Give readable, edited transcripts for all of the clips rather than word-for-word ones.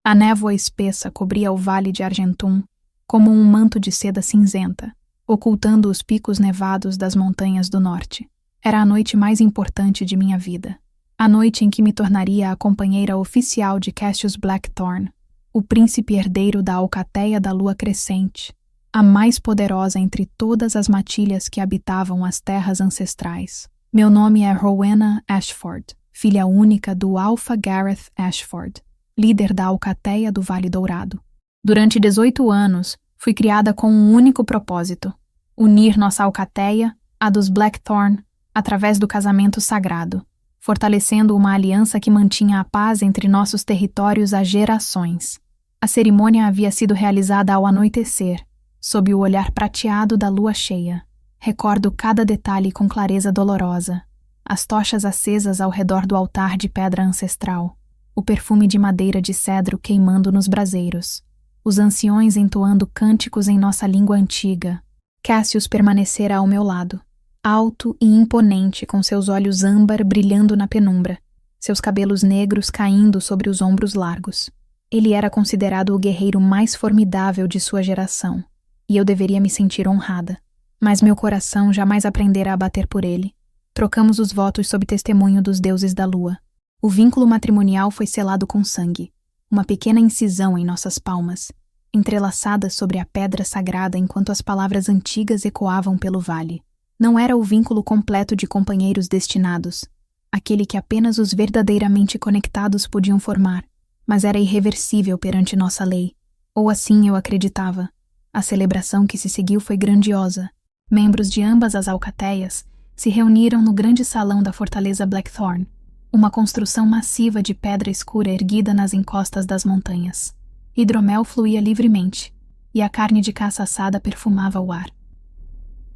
A névoa espessa cobria o vale de Argentum como um manto de seda cinzenta, ocultando os picos nevados das montanhas do norte. Era a noite mais importante de minha vida. A noite em que me tornaria a companheira oficial de Cassius Blackthorne, o príncipe herdeiro da alcateia da lua crescente, a mais poderosa entre todas as matilhas que habitavam as terras ancestrais. Meu nome é Rowena Ashford, filha única do Alpha Gareth Ashford, líder da alcateia do Vale Dourado. Durante 18 anos, fui criada com um único propósito: unir nossa alcateia à dos Blackthorne através do casamento sagrado, fortalecendo uma aliança que mantinha a paz entre nossos territórios há gerações. A cerimônia havia sido realizada ao anoitecer, sob o olhar prateado da lua cheia. Recordo cada detalhe com clareza dolorosa. As tochas acesas ao redor do altar de pedra ancestral, o perfume de madeira de cedro queimando nos braseiros, os anciões entoando cânticos em nossa língua antiga. Cassius permanecera ao meu lado, alto e imponente, com seus olhos âmbar brilhando na penumbra, seus cabelos negros caindo sobre os ombros largos. Ele era considerado o guerreiro mais formidável de sua geração, e eu deveria me sentir honrada. Mas meu coração jamais aprendera a bater por ele. Trocamos os votos sob testemunho dos deuses da lua. O vínculo matrimonial foi selado com sangue, uma pequena incisão em nossas palmas, entrelaçada sobre a pedra sagrada enquanto as palavras antigas ecoavam pelo vale. Não era o vínculo completo de companheiros destinados, aquele que apenas os verdadeiramente conectados podiam formar, mas era irreversível perante nossa lei. Ou assim eu acreditava. A celebração que se seguiu foi grandiosa. Membros de ambas as alcateias se reuniram no grande salão da fortaleza Blackthorne, uma construção massiva de pedra escura erguida nas encostas das montanhas. Hidromel fluía livremente, e a carne de caça assada perfumava o ar.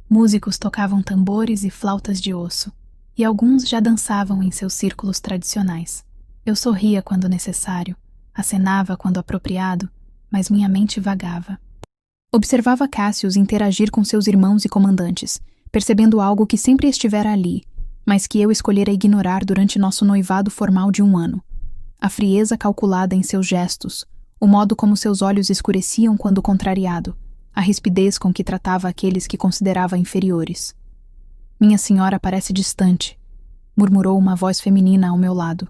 Músicos tocavam tambores e flautas de osso, e alguns já dançavam em seus círculos tradicionais. Eu sorria quando necessário, acenava quando apropriado, mas minha mente vagava. Observava Cassius interagir com seus irmãos e comandantes, percebendo algo que sempre estivera ali, mas que eu escolhera ignorar durante nosso noivado formal de 1 ano. A frieza calculada em seus gestos, o modo como seus olhos escureciam quando contrariado, a rispidez com que tratava aqueles que considerava inferiores. "Minha senhora parece distante", murmurou uma voz feminina ao meu lado.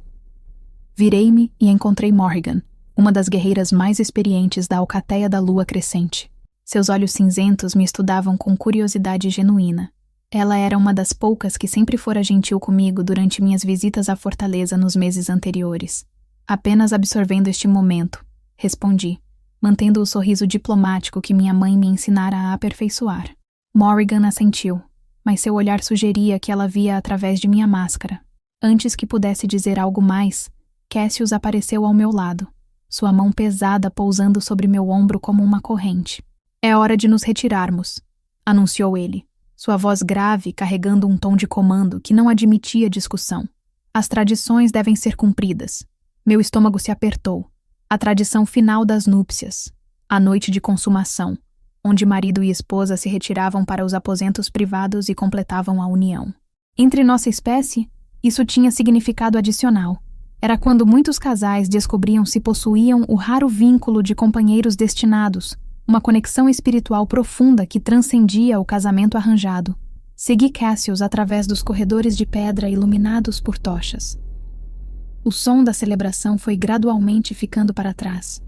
Virei-me e encontrei Morrigan, uma das guerreiras mais experientes da alcateia da lua crescente. Seus olhos cinzentos me estudavam com curiosidade genuína. Ela era uma das poucas que sempre fora gentil comigo durante minhas visitas à fortaleza nos meses anteriores. "Apenas absorvendo este momento", respondi, mantendo o sorriso diplomático que minha mãe me ensinara a aperfeiçoar. Morrigan assentiu, mas seu olhar sugeria que ela via através de minha máscara. Antes que pudesse dizer algo mais, Cassius apareceu ao meu lado, sua mão pesada pousando sobre meu ombro como uma corrente. "É hora de nos retirarmos", anunciou ele, sua voz grave carregando um tom de comando que não admitia discussão. "As tradições devem ser cumpridas." Meu estômago se apertou. A tradição final das núpcias, a noite de consumação, onde marido e esposa se retiravam para os aposentos privados e completavam a união. Entre nossa espécie, isso tinha significado adicional. Era quando muitos casais descobriam se possuíam o raro vínculo de companheiros destinados, uma conexão espiritual profunda que transcendia o casamento arranjado. Segui Cassius através dos corredores de pedra iluminados por tochas. O som da celebração foi gradualmente ficando para trás.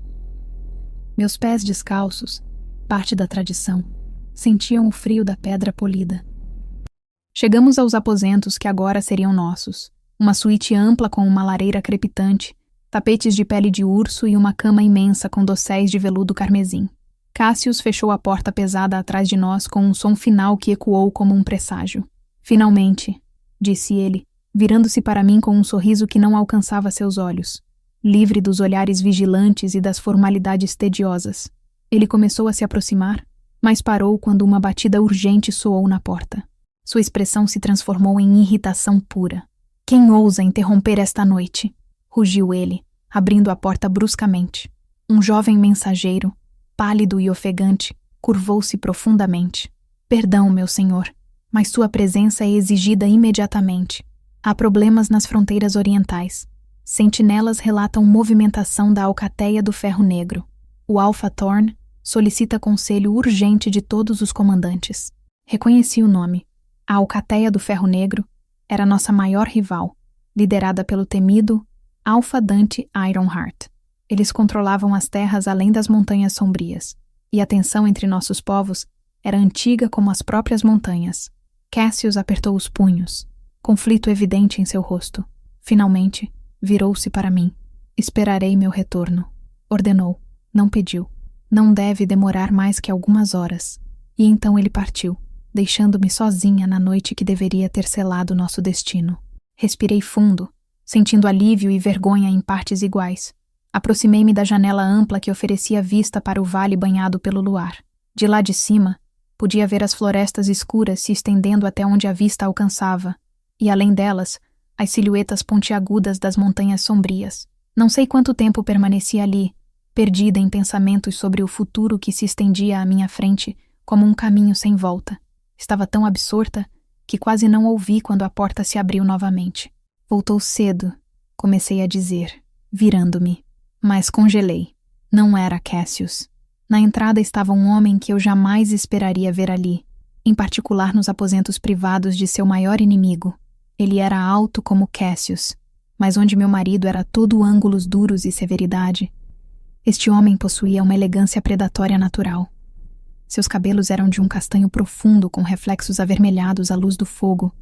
Meus pés descalços, parte da tradição, sentiam o frio da pedra polida. Chegamos aos aposentos que agora seriam nossos. Uma suíte ampla com uma lareira crepitante, tapetes de pele de urso e uma cama imensa com dosséis de veludo carmesim. Cassius fechou a porta pesada atrás de nós com um som final que ecoou como um presságio. "Finalmente", disse ele, virando-se para mim com um sorriso que não alcançava seus olhos, livre dos olhares vigilantes e das formalidades tediosas. Ele começou a se aproximar, mas parou quando uma batida urgente soou na porta. Sua expressão se transformou em irritação pura. "Quem ousa interromper esta noite?", rugiu ele, abrindo a porta bruscamente. Um jovem mensageiro, pálido e ofegante, curvou-se profundamente. "Perdão, meu senhor, mas sua presença é exigida imediatamente. Há problemas nas fronteiras orientais. Sentinelas relatam movimentação da Alcateia do Ferro Negro. O Alpha Thorn solicita conselho urgente de todos os comandantes. Reconheci o nome. A Alcateia do Ferro Negro era nossa maior rival, liderada pelo temido Alpha Dante Ironheart. Eles controlavam as terras além das Montanhas Sombrias, e a tensão entre nossos povos era antiga como as próprias montanhas. Cassius apertou os punhos, conflito evidente em seu rosto. Finalmente, virou-se para mim. Esperarei meu retorno. Ordenou. Não pediu. Não deve demorar mais que algumas horas. E então ele partiu, deixando-me sozinha na noite que deveria ter selado nosso destino. Respirei fundo, sentindo alívio e vergonha em partes iguais. Aproximei-me da janela ampla que oferecia vista para o vale banhado pelo luar. De lá de cima, podia ver as florestas escuras se estendendo até onde a vista alcançava, e além delas, as silhuetas pontiagudas das montanhas sombrias. Não sei quanto tempo permaneci ali, perdida em pensamentos sobre o futuro que se estendia à minha frente como um caminho sem volta. Estava tão absorta que quase não ouvi quando a porta se abriu novamente. Voltou cedo, comecei a dizer, virando-me. Mas congelei. Não era Cassius. Na entrada estava um homem que eu jamais esperaria ver ali, em particular nos aposentos privados de seu maior inimigo. Ele era alto como Cassius, mas onde meu marido era todo ângulos duros e severidade, este homem possuía uma elegância predatória natural. Seus cabelos eram de um castanho profundo com reflexos avermelhados à luz do fogo,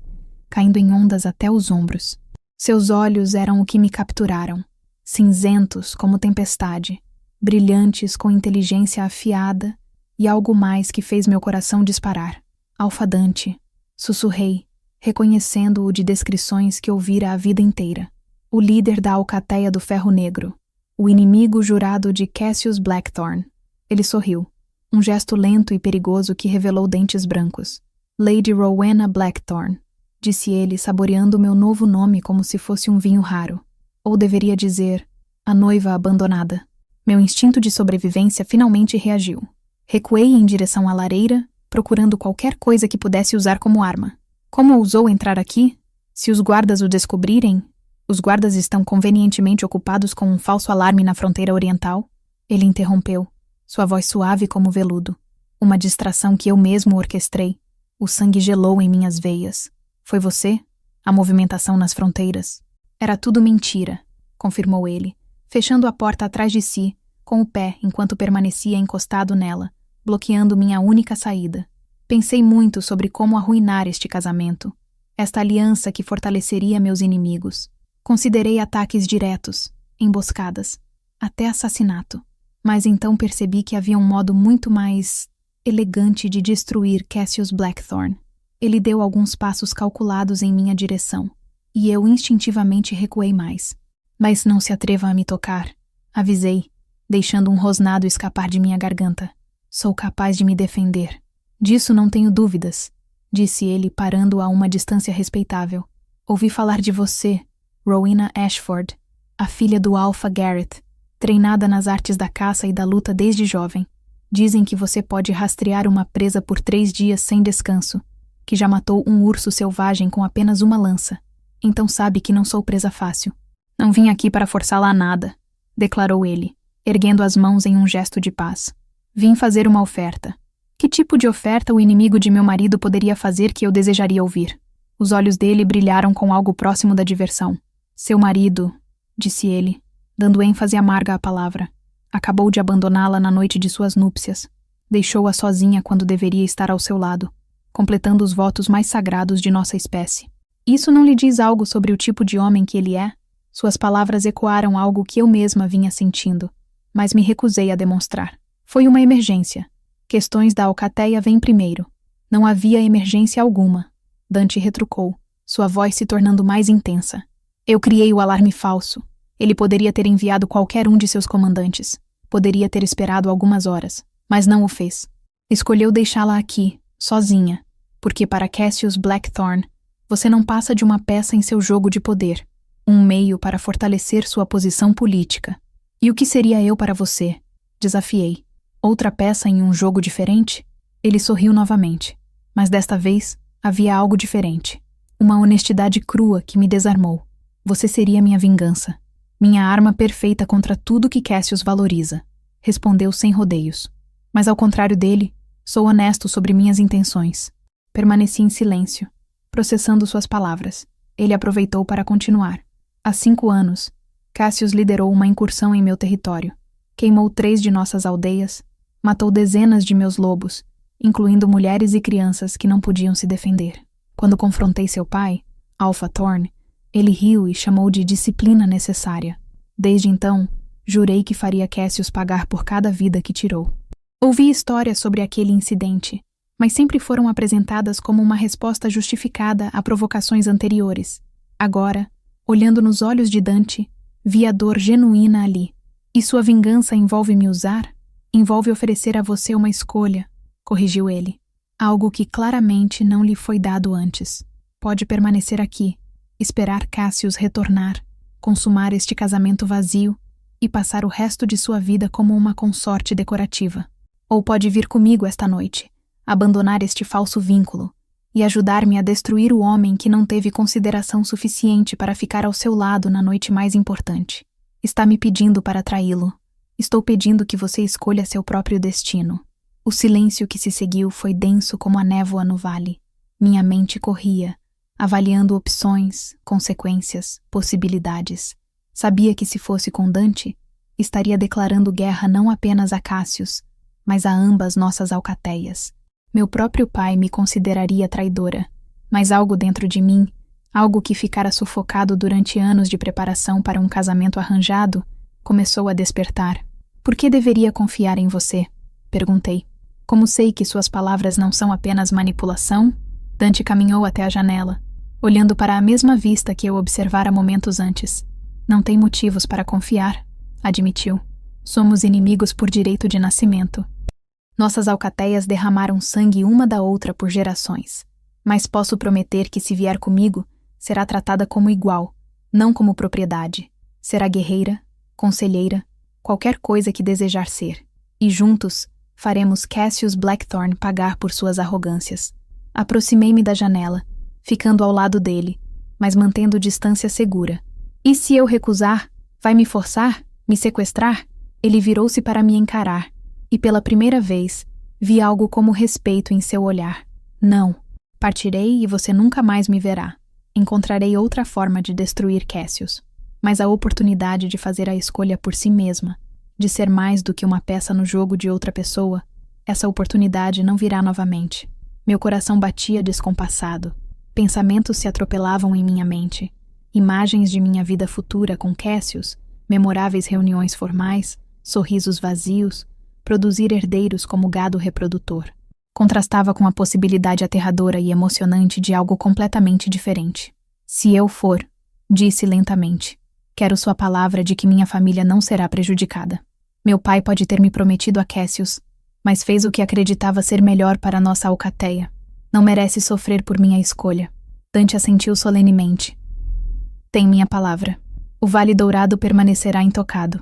caindo em ondas até os ombros. Seus olhos eram o que me capturaram, cinzentos como tempestade, brilhantes com inteligência afiada e algo mais que fez meu coração disparar. Alpha Dante, sussurrei, reconhecendo-o de descrições que ouvira a vida inteira. O líder da Alcateia do Ferro Negro, o inimigo jurado de Cassius Blackthorn. Ele sorriu, um gesto lento e perigoso que revelou dentes brancos. Lady Rowena Blackthorn, disse ele, saboreando meu novo nome como se fosse um vinho raro. Ou deveria dizer, a noiva abandonada. Meu instinto de sobrevivência finalmente reagiu. Recuei em direção à lareira, procurando qualquer coisa que pudesse usar como arma. Como ousou entrar aqui? Se os guardas o descobrirem, os guardas estão convenientemente ocupados com um falso alarme na fronteira oriental? Ele interrompeu, sua voz suave como veludo. Uma distração que eu mesmo orquestrei. O sangue gelou em minhas veias. Foi você? A movimentação nas fronteiras? Era tudo mentira, confirmou ele, fechando a porta atrás de si, com o pé enquanto permanecia encostado nela, bloqueando minha única saída. Pensei muito sobre como arruinar este casamento, esta aliança que fortaleceria meus inimigos. Considerei ataques diretos, emboscadas, até assassinato. Mas então percebi que havia um modo muito mais elegante de destruir Cassius Blackthorn. Ele deu alguns passos calculados em minha direção, e eu instintivamente recuei mais. Mas não se atreva a me tocar, avisei, deixando um rosnado escapar de minha garganta. Sou capaz de me defender. Disso não tenho dúvidas, disse ele, parando a uma distância respeitável. Ouvi falar de você, Rowena Ashford, a filha do Alpha Garrett, treinada nas artes da caça e da luta desde jovem. Dizem que você pode rastrear uma presa por 3 dias sem descanso, que já matou um urso selvagem com apenas uma lança. Então sabe que não sou presa fácil. Não vim aqui para forçá-la a nada, declarou ele, erguendo as mãos em um gesto de paz. Vim fazer uma oferta. Que tipo de oferta o inimigo de meu marido poderia fazer que eu desejaria ouvir? Os olhos dele brilharam com algo próximo da diversão. Seu marido, disse ele, dando ênfase amarga à palavra, acabou de abandoná-la na noite de suas núpcias. Deixou-a sozinha quando deveria estar ao seu lado, completando os votos mais sagrados de nossa espécie. Isso não lhe diz algo sobre o tipo de homem que ele é? Suas palavras ecoaram algo que eu mesma vinha sentindo, mas me recusei a demonstrar. Foi uma emergência. Questões da Alcateia vêm primeiro. Não havia emergência alguma. Dante retrucou, sua voz se tornando mais intensa. Eu criei o alarme falso. Ele poderia ter enviado qualquer um de seus comandantes. Poderia ter esperado algumas horas, mas não o fez. Escolheu deixá-la aqui, sozinha, porque para Cassius Blackthorn, você não passa de uma peça em seu jogo de poder, um meio para fortalecer sua posição política. E o que seria eu para você? Desafiei. Outra peça em um jogo diferente? Ele sorriu novamente, mas desta vez havia algo diferente. Uma honestidade crua que me desarmou. Você seria minha vingança. Minha arma perfeita contra tudo que Cassius valoriza, respondeu sem rodeios. Mas ao contrário dele, sou honesto sobre minhas intenções. Permaneci em silêncio, processando suas palavras. Ele aproveitou para continuar. Há 5 anos, Cassius liderou uma incursão em meu território. Queimou 3 de nossas aldeias, matou dezenas de meus lobos, incluindo mulheres e crianças que não podiam se defender. Quando confrontei seu pai, Alpha Thorn, ele riu e chamou de disciplina necessária. Desde então, jurei que faria Cassius pagar por cada vida que tirou. Ouvi histórias sobre aquele incidente, mas sempre foram apresentadas como uma resposta justificada a provocações anteriores. Agora, olhando nos olhos de Dante, vi a dor genuína ali. E sua vingança envolve me usar? Envolve oferecer a você uma escolha, corrigiu ele. Algo que claramente não lhe foi dado antes. Pode permanecer aqui, esperar Cassius retornar, consumar este casamento vazio e passar o resto de sua vida como uma consorte decorativa. Ou pode vir comigo esta noite, abandonar este falso vínculo e ajudar-me a destruir o homem que não teve consideração suficiente para ficar ao seu lado na noite mais importante. Está me pedindo para traí-lo. Estou pedindo que você escolha seu próprio destino. O silêncio que se seguiu foi denso como a névoa no vale. Minha mente corria, avaliando opções, consequências, possibilidades. Sabia que se fosse com Dante, estaria declarando guerra não apenas a Cassius, mas a ambas nossas alcateias. Meu próprio pai me consideraria traidora, mas algo dentro de mim, algo que ficara sufocado durante anos de preparação para um casamento arranjado, começou a despertar. Por que deveria confiar em você? Perguntei. Como sei que suas palavras não são apenas manipulação? Dante caminhou até a janela, olhando para a mesma vista que eu observara momentos antes. Não tem motivos para confiar, admitiu. Somos inimigos por direito de nascimento. Nossas alcateias derramaram sangue uma da outra por gerações. Mas posso prometer que se vier comigo, será tratada como igual, não como propriedade. Será guerreira, conselheira, qualquer coisa que desejar ser. E juntos, faremos Cassius Blackthorn pagar por suas arrogâncias. Aproximei-me da janela, ficando ao lado dele, mas mantendo distância segura. E se eu recusar, vai me forçar? Me sequestrar? Ele virou-se para me encarar, e pela primeira vez, vi algo como respeito em seu olhar. Não. Partirei e você nunca mais me verá. Encontrarei outra forma de destruir Cassius. Mas a oportunidade de fazer a escolha por si mesma, de ser mais do que uma peça no jogo de outra pessoa, essa oportunidade não virá novamente. Meu coração batia descompassado. Pensamentos se atropelavam em minha mente. Imagens de minha vida futura com Cassius, memoráveis reuniões formais, sorrisos vazios, produzir herdeiros como gado reprodutor. Contrastava com a possibilidade aterradora e emocionante de algo completamente diferente. Se eu for, disse lentamente, quero sua palavra de que minha família não será prejudicada. Meu pai pode ter me prometido a Cassius, mas fez o que acreditava ser melhor para nossa alcateia. Não merece sofrer por minha escolha. Dante assentiu solenemente. Tem minha palavra. O Vale Dourado permanecerá intocado.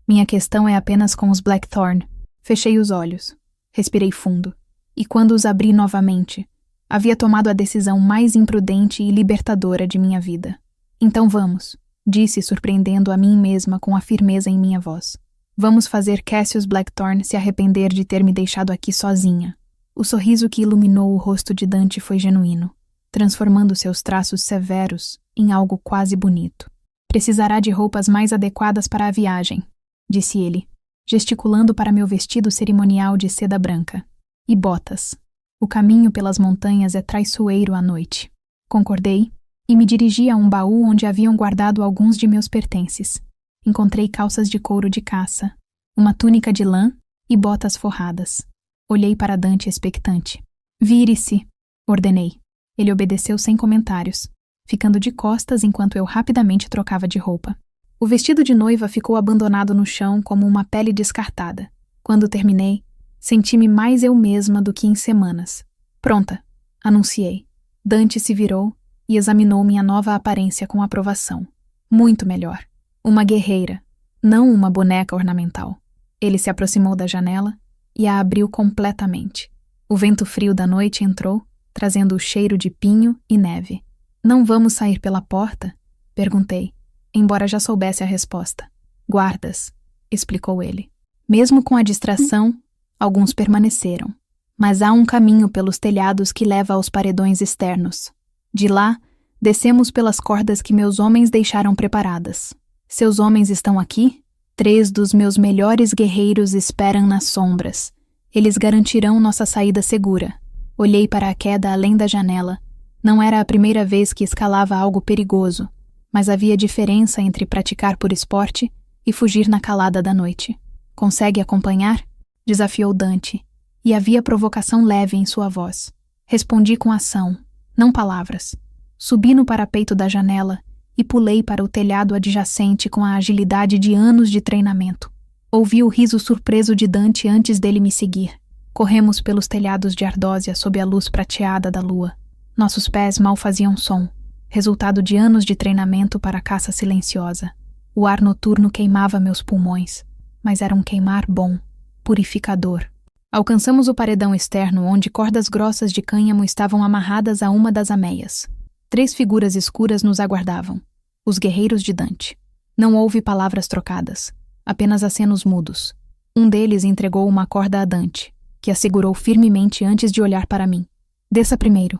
Minha questão é apenas com os Blackthorn. Fechei os olhos. Respirei fundo. E quando os abri novamente, havia tomado a decisão mais imprudente e libertadora de minha vida. Então vamos, disse surpreendendo a mim mesma com a firmeza em minha voz. Vamos fazer Cassius Blackthorn se arrepender de ter me deixado aqui sozinha. O sorriso que iluminou o rosto de Dante foi genuíno, transformando seus traços severos em algo quase bonito. Precisará de roupas mais adequadas para a viagem, disse ele, gesticulando para meu vestido cerimonial de seda branca. E botas. O caminho pelas montanhas é traiçoeiro à noite. Concordei e me dirigi a um baú onde haviam guardado alguns de meus pertences. Encontrei calças de couro de caça, uma túnica de lã e botas forradas. Olhei para Dante expectante. Vire-se, ordenei. Ele obedeceu sem comentários, ficando de costas enquanto eu rapidamente trocava de roupa. O vestido de noiva ficou abandonado no chão como uma pele descartada. Quando terminei, senti-me mais eu mesma do que em semanas. Pronta, anunciei. Dante se virou e examinou minha nova aparência com aprovação. Muito melhor. Uma guerreira, não uma boneca ornamental. Ele se aproximou da janela e a abriu completamente. O vento frio da noite entrou, trazendo o cheiro de pinho e neve. Não vamos sair pela porta? Perguntei. embora já soubesse a resposta. Guardas, explicou ele. Mesmo com a distração, alguns permaneceram. Mas há um caminho pelos telhados que leva aos paredões externos. De lá, descemos pelas cordas que meus homens deixaram preparadas. Seus homens estão aqui? 3 dos meus melhores guerreiros esperam nas sombras. Eles garantirão nossa saída segura. Olhei para a queda além da janela. Não era a primeira vez que escalava algo perigoso, mas havia diferença entre praticar por esporte e fugir na calada da noite. Consegue acompanhar? Desafiou Dante, e havia provocação leve em sua voz. Respondi com ação, não palavras. Subi no parapeito da janela e pulei para o telhado adjacente com a agilidade de anos de treinamento. Ouvi o riso surpreso de Dante antes dele me seguir. Corremos pelos telhados de Ardósia sob a luz prateada da lua. Nossos pés mal faziam som, resultado de anos de treinamento para a caça silenciosa. O ar noturno queimava meus pulmões, mas era um queimar bom, purificador. Alcançamos o paredão externo onde cordas grossas de cânhamo estavam amarradas a uma das ameias. 3 figuras escuras nos aguardavam. Os guerreiros de Dante. Não houve palavras trocadas, apenas acenos mudos. Um deles entregou uma corda a Dante, que a segurou firmemente antes de olhar para mim. Desça primeiro.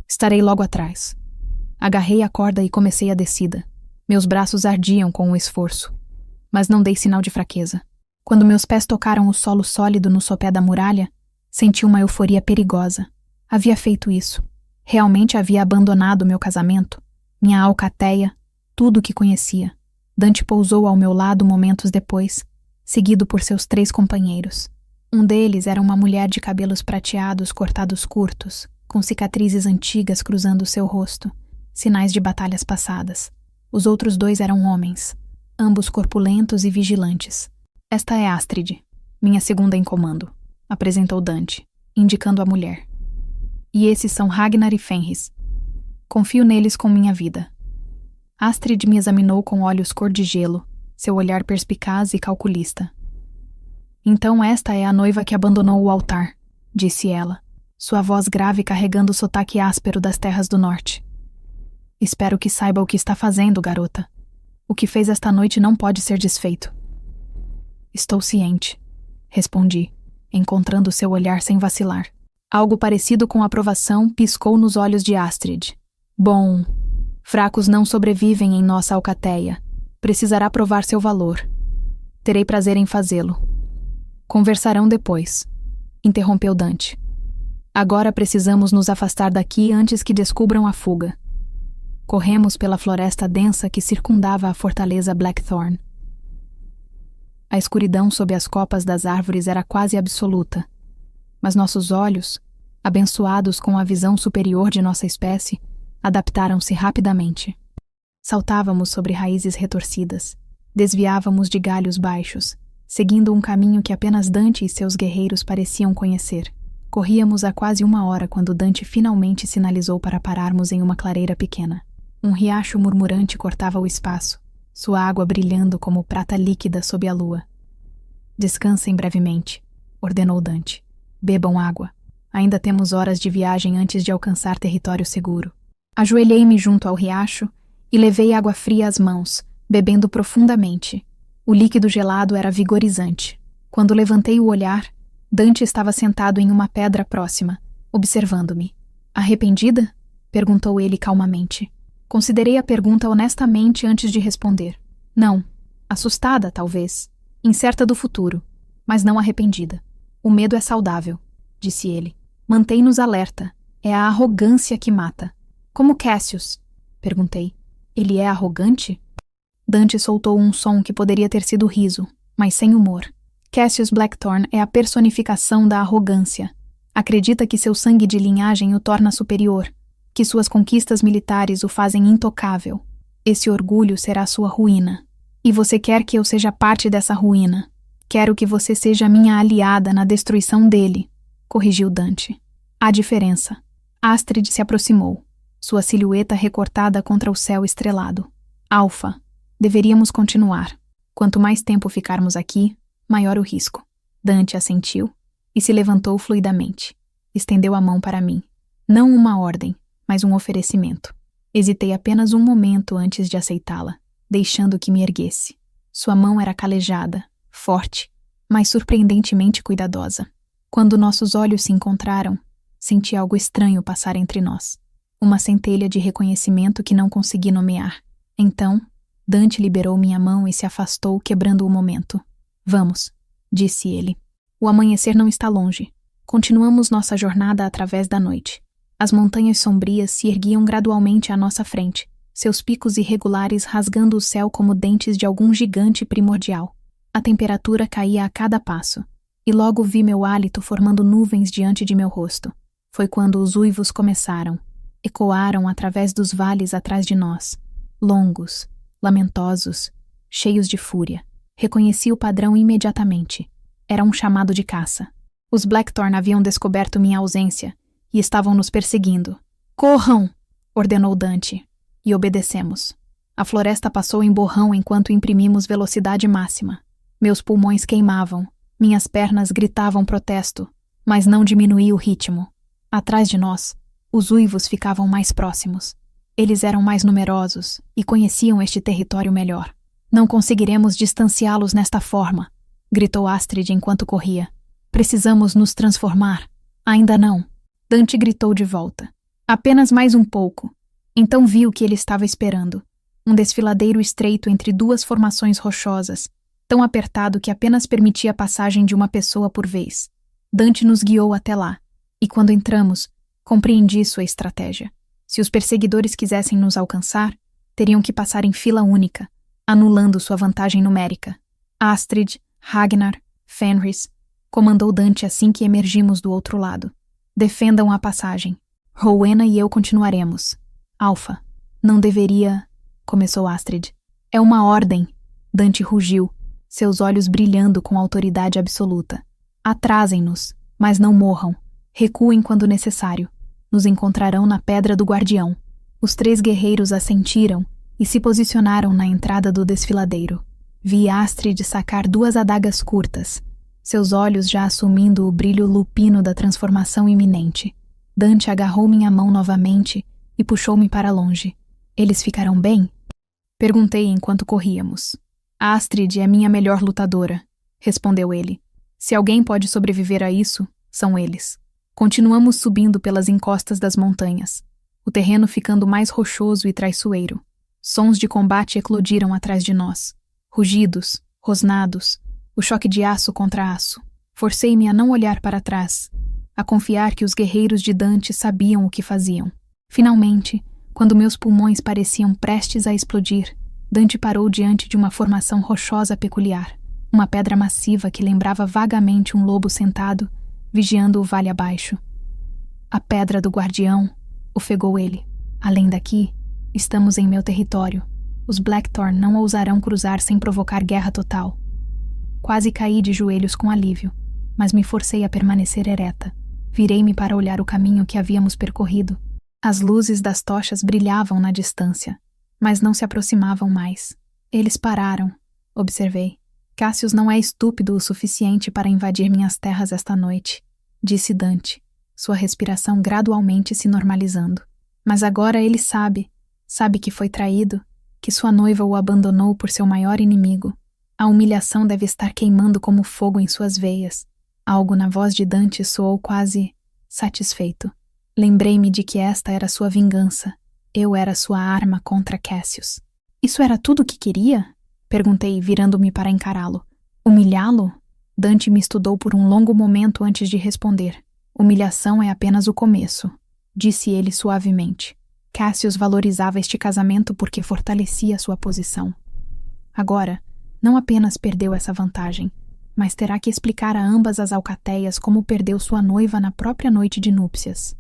Estarei logo atrás. Agarrei a corda e comecei a descida. Meus braços ardiam com o esforço, mas não dei sinal de fraqueza. Quando meus pés tocaram o solo sólido no sopé da muralha, senti uma euforia perigosa. Havia feito isso. Realmente havia abandonado meu casamento, minha alcateia, tudo o que conhecia. Dante pousou ao meu lado momentos depois, seguido por seus 3 companheiros. Um deles era uma mulher de cabelos prateados cortados curtos, com cicatrizes antigas cruzando seu rosto, sinais de batalhas passadas. Os outros 2 eram homens, ambos corpulentos e vigilantes. Esta é Astrid, minha segunda em comando, apresentou Dante, indicando a mulher. E esses são Ragnar e Fenris. Confio neles com minha vida. Astrid me examinou com olhos cor de gelo, seu olhar perspicaz e calculista. Então esta é a noiva que abandonou o altar, disse ela, sua voz grave carregando o sotaque áspero das terras do norte. Espero que saiba o que está fazendo, garota. O que fez esta noite não pode ser desfeito. Estou ciente, respondi, encontrando seu olhar sem vacilar. Algo parecido com aprovação piscou nos olhos de Astrid. Bom, fracos não sobrevivem em nossa alcateia. Precisará provar seu valor. Terei prazer em fazê-lo. Conversarão depois, interrompeu Dante. Agora precisamos nos afastar daqui antes que descubram a fuga. Corremos pela floresta densa que circundava a fortaleza Blackthorn. A escuridão sob as copas das árvores era quase absoluta, mas nossos olhos, abençoados com a visão superior de nossa espécie, adaptaram-se rapidamente. Saltávamos sobre raízes retorcidas, desviávamos de galhos baixos, seguindo um caminho que apenas Dante e seus guerreiros pareciam conhecer. Corríamos há quase 1 hora quando Dante finalmente sinalizou para pararmos em uma clareira pequena. Um riacho murmurante cortava o espaço, sua água brilhando como prata líquida sob a lua. Descansem brevemente, ordenou Dante. Bebam água. Ainda temos horas de viagem antes de alcançar território seguro. Ajoelhei-me junto ao riacho e levei água fria às mãos, bebendo profundamente. O líquido gelado era vigorizante. Quando levantei o olhar, Dante estava sentado em uma pedra próxima, observando-me. Arrependida? Perguntou ele calmamente. Considerei a pergunta honestamente antes de responder. Não. Assustada, talvez. Incerta do futuro, mas não arrependida. O medo é saudável, disse ele. Mantém-nos alerta. É a arrogância que mata. Como Cassius? Perguntei. Ele é arrogante? Dante soltou um som que poderia ter sido riso, mas sem humor. Cassius Blackthorn é a personificação da arrogância. Acredita que seu sangue de linhagem o torna superior, que suas conquistas militares o fazem intocável. Esse orgulho será sua ruína. E você quer que eu seja parte dessa ruína. Quero que você seja minha aliada na destruição dele, corrigiu Dante. Há diferença. Astrid se aproximou, sua silhueta recortada contra o céu estrelado. Alfa, deveríamos continuar. Quanto mais tempo ficarmos aqui, maior o risco. Dante assentiu e se levantou fluidamente. Estendeu a mão para mim. Não uma ordem, mas um oferecimento. Hesitei apenas um momento antes de aceitá-la. deixando que me erguesse. Sua mão era calejada, forte, mas surpreendentemente cuidadosa. Quando nossos olhos se encontraram, senti algo estranho passar entre nós. Uma centelha de reconhecimento que não consegui nomear. Então, Dante liberou minha mão e se afastou, quebrando o momento. Vamos, disse ele. O amanhecer não está longe. Continuamos nossa jornada através da noite. As montanhas sombrias se erguiam gradualmente à nossa frente, seus picos irregulares rasgando o céu como dentes de algum gigante primordial. A temperatura caía a cada passo, e logo vi meu hálito formando nuvens diante de meu rosto. Foi quando os uivos começaram. Ecoaram através dos vales atrás de nós, longos, lamentosos, cheios de fúria. Reconheci o padrão imediatamente. Era um chamado de caça. Os Blackthorn haviam descoberto minha ausência e estavam nos perseguindo. Corram! Ordenou Dante, e obedecemos. A floresta passou em borrão enquanto imprimimos velocidade máxima. Meus pulmões queimavam, minhas pernas gritavam protesto, mas não diminuí o ritmo. Atrás de nós, os uivos ficavam mais próximos. Eles eram mais numerosos e conheciam este território melhor. Não conseguiremos distanciá-los nesta forma, gritou Astrid enquanto corria. Precisamos nos transformar. Ainda não. Dante gritou de volta. Apenas mais um pouco. Então vi o que ele estava esperando. Um desfiladeiro estreito entre duas formações rochosas, tão apertado que apenas permitia a passagem de uma pessoa por vez. Dante nos guiou até lá, e quando entramos, compreendi sua estratégia. Se os perseguidores quisessem nos alcançar, teriam que passar em fila única, anulando sua vantagem numérica. Astrid, Ragnar, Fenris, comandou Dante assim que emergimos do outro lado. Defendam a passagem. Rowena e eu continuaremos. Alpha, não deveria... Começou Astrid. É uma ordem. Dante rugiu, seus olhos brilhando com autoridade absoluta. Atrasem-nos, mas não morram. Recuem quando necessário. Nos encontrarão na Pedra do Guardião. Os 3 guerreiros assentiram e se posicionaram na entrada do desfiladeiro. Vi Astrid sacar 2 adagas curtas, seus olhos já assumindo o brilho lupino da transformação iminente. Dante agarrou minha mão novamente e puxou-me para longe. Eles ficarão bem? Perguntei enquanto corríamos. Astrid é minha melhor lutadora, respondeu ele. Se alguém pode sobreviver a isso, são eles. Continuamos subindo pelas encostas das montanhas, o terreno ficando mais rochoso e traiçoeiro. Sons de combate eclodiram atrás de nós. Rugidos, rosnados, o choque de aço contra aço. Forcei-me a não olhar para trás, a confiar que os guerreiros de Dante sabiam o que faziam. Finalmente, quando meus pulmões pareciam prestes a explodir, Dante parou diante de uma formação rochosa peculiar, uma pedra massiva que lembrava vagamente um lobo sentado, vigiando o vale abaixo. A Pedra do Guardião, ofegou ele. Além daqui, estamos em meu território. Os Blackthorn não ousarão cruzar sem provocar guerra total. Quase caí de joelhos com alívio, mas me forcei a permanecer ereta. Virei-me para olhar o caminho que havíamos percorrido. As luzes das tochas brilhavam na distância, mas não se aproximavam mais. Eles pararam, observei. Cassius não é estúpido o suficiente para invadir minhas terras esta noite, disse Dante, sua respiração gradualmente se normalizando. Mas agora ele sabe que foi traído, que sua noiva o abandonou por seu maior inimigo. A humilhação deve estar queimando como fogo em suas veias. Algo na voz de Dante soou quase satisfeito. Lembrei-me de que esta era sua vingança. Eu era sua arma contra Cassius. Isso era tudo o que queria? Perguntei, virando-me para encará-lo. Humilhá-lo? Dante me estudou por um longo momento antes de responder. Humilhação é apenas o começo, disse ele suavemente. Cassius valorizava este casamento porque fortalecia sua posição. Agora, não apenas perdeu essa vantagem, mas terá que explicar a ambas as alcateias como perdeu sua noiva na própria noite de núpcias.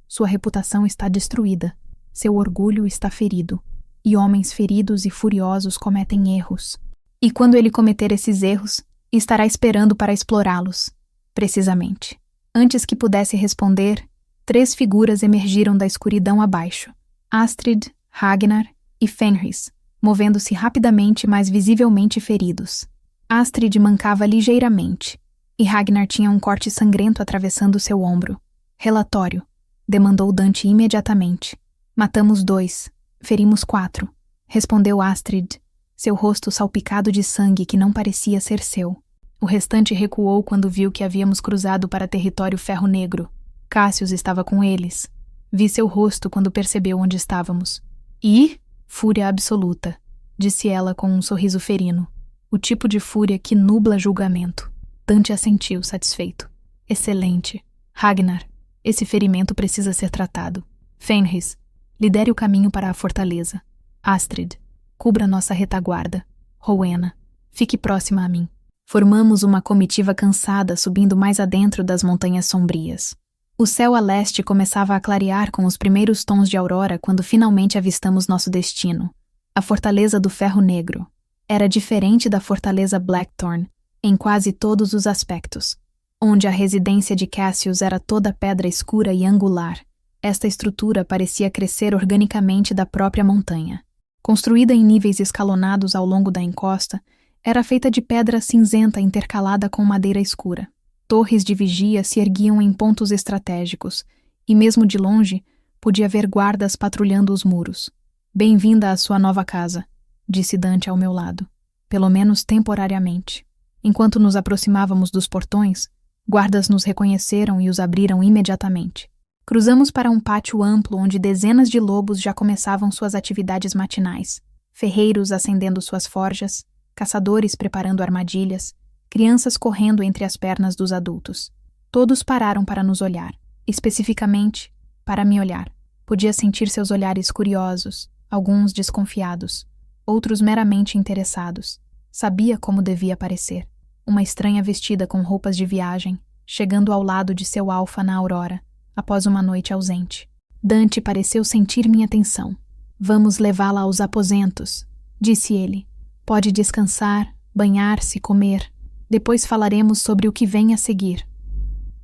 Sua reputação está destruída, seu orgulho está ferido, e homens feridos e furiosos cometem erros. E quando ele cometer esses erros, estará esperando para explorá-los. Precisamente. Antes que pudesse responder, 3 figuras emergiram da escuridão abaixo. Astrid, Ragnar e Fenris, movendo-se rapidamente, mas visivelmente feridos. Astrid mancava ligeiramente, e Ragnar tinha um corte sangrento atravessando seu ombro. Relatório, demandou Dante imediatamente. Matamos 2, ferimos 4. respondeu Astrid, seu rosto salpicado de sangue que não parecia ser seu. O restante recuou quando viu que havíamos cruzado para território Ferro Negro. Cassius estava com eles. Vi seu rosto quando percebeu onde estávamos. E? Fúria absoluta, disse ela com um sorriso ferino. O tipo de fúria que nubla julgamento. Dante assentiu, satisfeito. Excelente. Ragnar, esse ferimento precisa ser tratado. Fenris, lidere o caminho para a fortaleza. Astrid, cubra nossa retaguarda. Rowena, fique próxima a mim. Formamos uma comitiva cansada subindo mais adentro das montanhas sombrias. O céu a leste começava a clarear com os primeiros tons de aurora quando finalmente avistamos nosso destino. A fortaleza do Ferro Negro. Era diferente da fortaleza Blackthorn, em quase todos os aspectos. Onde a residência de Cassius era toda pedra escura e angular, esta estrutura parecia crescer organicamente da própria montanha. Construída em níveis escalonados ao longo da encosta, era feita de pedra cinzenta intercalada com madeira escura. Torres de vigia se erguiam em pontos estratégicos, e mesmo de longe, podia ver guardas patrulhando os muros. Bem-vinda à sua nova casa, disse Dante ao meu lado, pelo menos temporariamente. Enquanto nos aproximávamos dos portões, guardas nos reconheceram e os abriram imediatamente. Cruzamos para um pátio amplo onde dezenas de lobos já começavam suas atividades matinais. Ferreiros acendendo suas forjas, caçadores preparando armadilhas, crianças correndo entre as pernas dos adultos. Todos pararam para nos olhar, especificamente para me olhar. Podia sentir seus olhares curiosos, alguns desconfiados, outros meramente interessados. Sabia como devia parecer. Uma estranha vestida com roupas de viagem, chegando ao lado de seu alfa na aurora, após uma noite ausente. Dante pareceu sentir minha atenção. Vamos levá-la aos aposentos, disse ele. Pode descansar, banhar-se, comer. Depois falaremos sobre o que vem a seguir.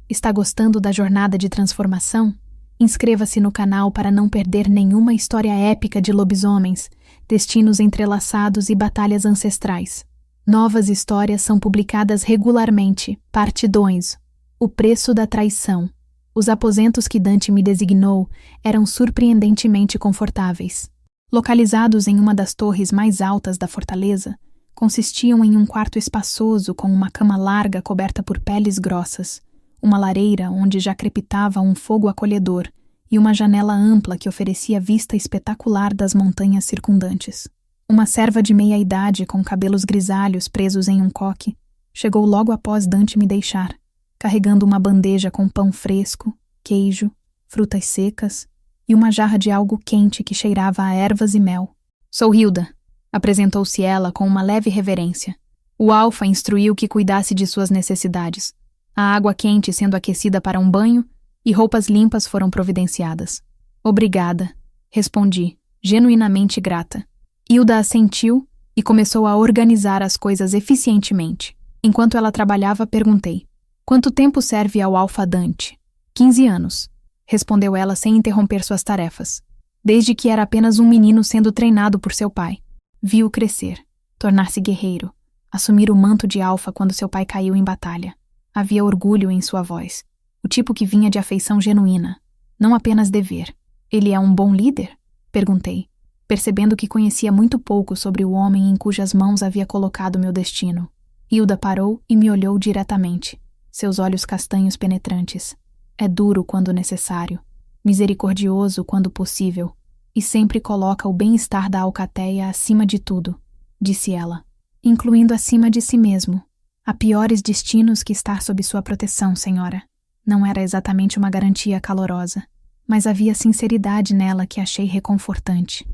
Está gostando da jornada de transformação? Inscreva-se no canal para não perder nenhuma história épica de lobisomens, destinos entrelaçados e batalhas ancestrais. Novas histórias são publicadas regularmente. Parte 2. O preço da traição. Os aposentos que Dante me designou eram surpreendentemente confortáveis. Localizados em uma das torres mais altas da fortaleza, consistiam em um quarto espaçoso com uma cama larga coberta por peles grossas, uma lareira onde já crepitava um fogo acolhedor e uma janela ampla que oferecia vista espetacular das montanhas circundantes. Uma serva de meia-idade com cabelos grisalhos presos em um coque chegou logo após Dante me deixar, carregando uma bandeja com pão fresco, queijo, frutas secas e uma jarra de algo quente que cheirava a ervas e mel. Sou Hilda, apresentou-se ela com uma leve reverência. O alfa instruiu que cuidasse de suas necessidades. A água quente sendo aquecida para um banho e roupas limpas foram providenciadas. Obrigada, respondi, genuinamente grata. Hilda assentiu e começou a organizar as coisas eficientemente. Enquanto ela trabalhava, perguntei: quanto tempo serve ao alfa Dante? 15 anos, respondeu ela sem interromper suas tarefas. Desde que era apenas um menino sendo treinado por seu pai. Vi-o crescer, tornar-se guerreiro, assumir o manto de alfa quando seu pai caiu em batalha. Havia orgulho em sua voz, o tipo que vinha de afeição genuína, não apenas dever. Ele é um bom líder? Perguntei, percebendo que conhecia muito pouco sobre o homem em cujas mãos havia colocado meu destino. Hilda parou e me olhou diretamente, seus olhos castanhos penetrantes. É duro quando necessário, misericordioso quando possível, e sempre coloca o bem-estar da alcateia acima de tudo, disse ela, incluindo acima de si mesmo. Há piores destinos que estar sob sua proteção, senhora. Não era exatamente uma garantia calorosa, mas havia sinceridade nela que achei reconfortante.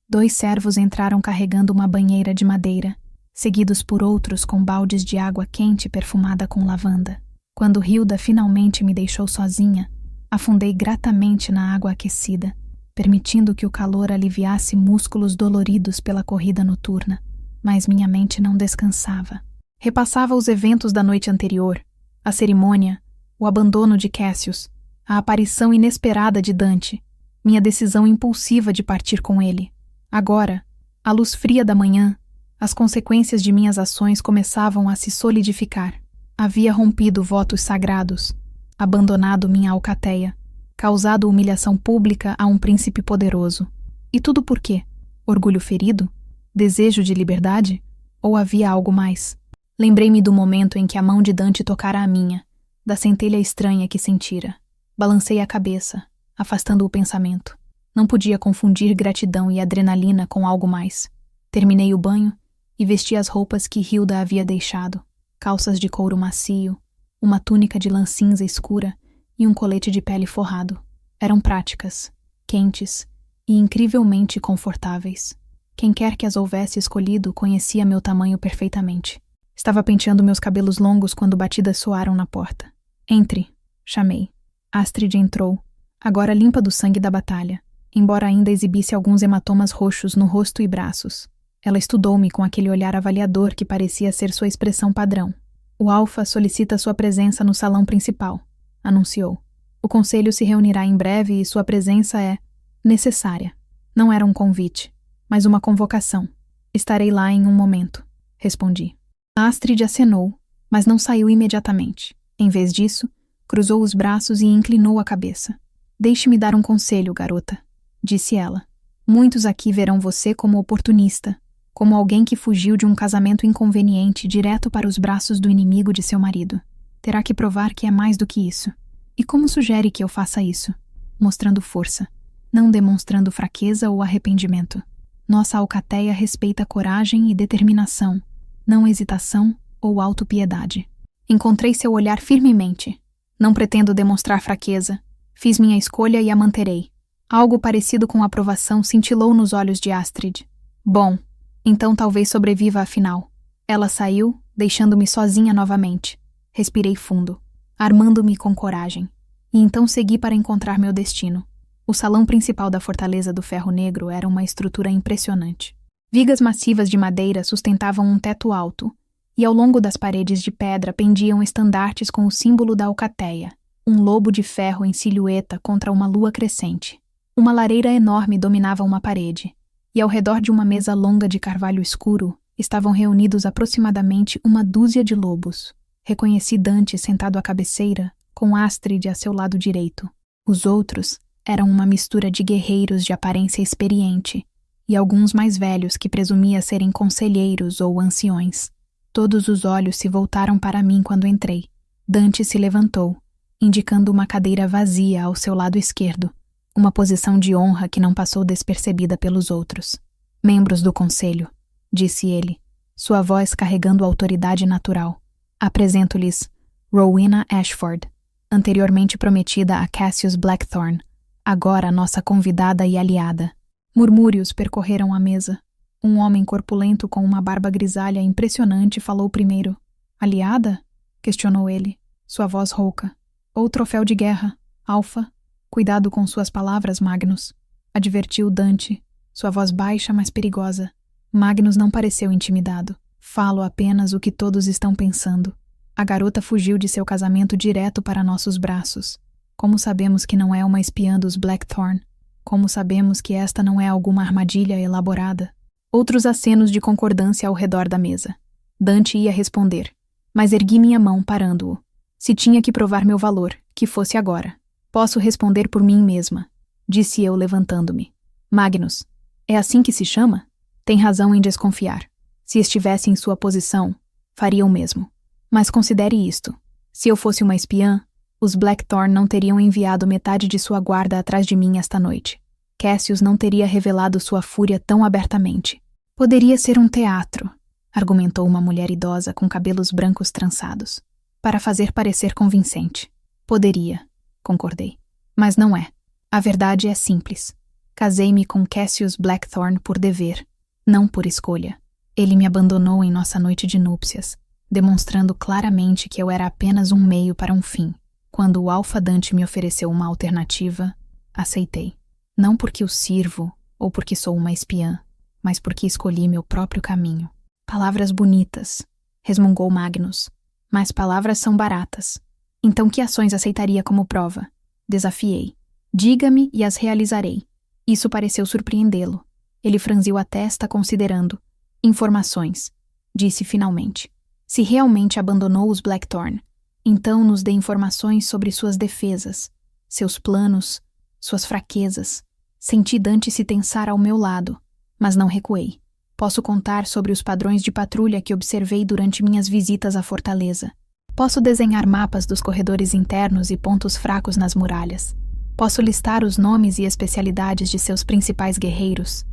2 servos entraram carregando uma banheira de madeira, seguidos por outros com baldes de água quente perfumada com lavanda. Quando Hilda finalmente me deixou sozinha, afundei gratamente na água aquecida, permitindo que o calor aliviasse músculos doloridos pela corrida noturna, mas minha mente não descansava. Repassava os eventos da noite anterior, a cerimônia, o abandono de Cassius, a aparição inesperada de Dante, minha decisão impulsiva de partir com ele. Agora, à luz fria da manhã, as consequências de minhas ações começavam a se solidificar. Havia rompido votos sagrados, abandonado minha alcateia, causado humilhação pública a um príncipe poderoso. E tudo por quê? Orgulho ferido? Desejo de liberdade? Ou havia algo mais? Lembrei-me do momento em que a mão de Dante tocara a minha, da centelha estranha que sentira. Balancei a cabeça, afastando o pensamento. Não podia confundir gratidão e adrenalina com algo mais. Terminei o banho e vesti as roupas que Hilda havia deixado. Calças de couro macio, uma túnica de lã cinza escura e um colete de pele forrado. Eram práticas, quentes e incrivelmente confortáveis. Quem quer que as houvesse escolhido conhecia meu tamanho perfeitamente. Estava penteando meus cabelos longos quando batidas soaram na porta. Entre, chamei. Astrid entrou, agora limpa do sangue da batalha, embora ainda exibisse alguns hematomas roxos no rosto e braços. Ela estudou-me com aquele olhar avaliador que parecia ser sua expressão padrão. O Alfa solicita sua presença no salão principal, anunciou. O conselho se reunirá em breve e sua presença é necessária. Não era um convite, mas uma convocação. Estarei lá em um momento, respondi. Astrid acenou, mas não saiu imediatamente. Em vez disso, cruzou os braços e inclinou a cabeça. Deixe-me dar um conselho, garota, disse ela. Muitos aqui verão você como oportunista, como alguém que fugiu de um casamento inconveniente direto para os braços do inimigo de seu marido. Terá que provar que é mais do que isso. E como sugere que eu faça isso? Mostrando força, não demonstrando fraqueza ou arrependimento. Nossa alcateia respeita coragem e determinação, não hesitação ou autopiedade. Encontrei seu olhar firmemente. Não pretendo demonstrar fraqueza. Fiz minha escolha e a manterei. Algo parecido com aprovação cintilou nos olhos de Astrid. Bom, então talvez sobreviva afinal. Ela saiu, deixando-me sozinha novamente. Respirei fundo, armando-me com coragem. E então segui para encontrar meu destino. O salão principal da Fortaleza do Ferro Negro era uma estrutura impressionante. Vigas massivas de madeira sustentavam um teto alto, e ao longo das paredes de pedra pendiam estandartes com o símbolo da alcateia, um lobo de ferro em silhueta contra uma lua crescente. Uma lareira enorme dominava uma parede, e ao redor de uma mesa longa de carvalho escuro estavam reunidos aproximadamente uma dúzia de lobos. Reconheci Dante sentado à cabeceira, com Astrid a seu lado direito. Os outros eram uma mistura de guerreiros de aparência experiente e alguns mais velhos que presumia serem conselheiros ou anciões. Todos os olhos se voltaram para mim quando entrei. Dante se levantou, indicando uma cadeira vazia ao seu lado esquerdo, uma posição de honra que não passou despercebida pelos outros. Membros do conselho, disse ele, sua voz carregando autoridade natural. Apresento-lhes Rowena Ashford, anteriormente prometida a Cassius Blackthorne, agora nossa convidada e aliada. Murmúrios percorreram a mesa. Um homem corpulento com uma barba grisalha impressionante falou primeiro. Aliada? Questionou ele, sua voz rouca. Ou troféu de guerra, Alfa? Cuidado com suas palavras, Magnus, advertiu Dante, sua voz baixa, mas perigosa. Magnus não pareceu intimidado. Falo apenas o que todos estão pensando. A garota fugiu de seu casamento direto para nossos braços. Como sabemos que não é uma espiã dos Blackthorne? Como sabemos que esta não é alguma armadilha elaborada? Outros acenos de concordância ao redor da mesa. Dante ia responder, mas ergui minha mão parando-o. Se tinha que provar meu valor, que fosse agora. Posso responder por mim mesma, disse eu levantando-me. Magnus, é assim que se chama? Tem razão em desconfiar. Se estivesse em sua posição, faria o mesmo. Mas considere isto. Se eu fosse uma espiã, os Blackthorne não teriam enviado metade de sua guarda atrás de mim esta noite. Cassius não teria revelado sua fúria tão abertamente. Poderia ser um teatro, argumentou uma mulher idosa com cabelos brancos trançados, para fazer parecer convincente. Poderia, concordei. Mas não é. A verdade é simples. Casei-me com Cassius Blackthorne por dever, não por escolha. Ele me abandonou em nossa noite de núpcias, demonstrando claramente que eu era apenas um meio para um fim. Quando o Alfa Dante me ofereceu uma alternativa, aceitei. Não porque o sirvo ou porque sou uma espiã, mas porque escolhi meu próprio caminho. Palavras bonitas, resmungou Magnus, mas palavras são baratas. Então que ações aceitaria como prova? Desafiei. Diga-me e as realizarei. Isso pareceu surpreendê-lo. Ele franziu a testa considerando. Informações, disse finalmente. Se realmente abandonou os Blackthorne, então nos dê informações sobre suas defesas, seus planos, suas fraquezas. Senti Dante se tensar ao meu lado, Mas não recuei. Posso contar sobre os padrões de patrulha que observei durante minhas visitas à fortaleza. Posso desenhar mapas dos corredores internos e pontos fracos nas muralhas. Posso listar os nomes e especialidades de seus principais guerreiros.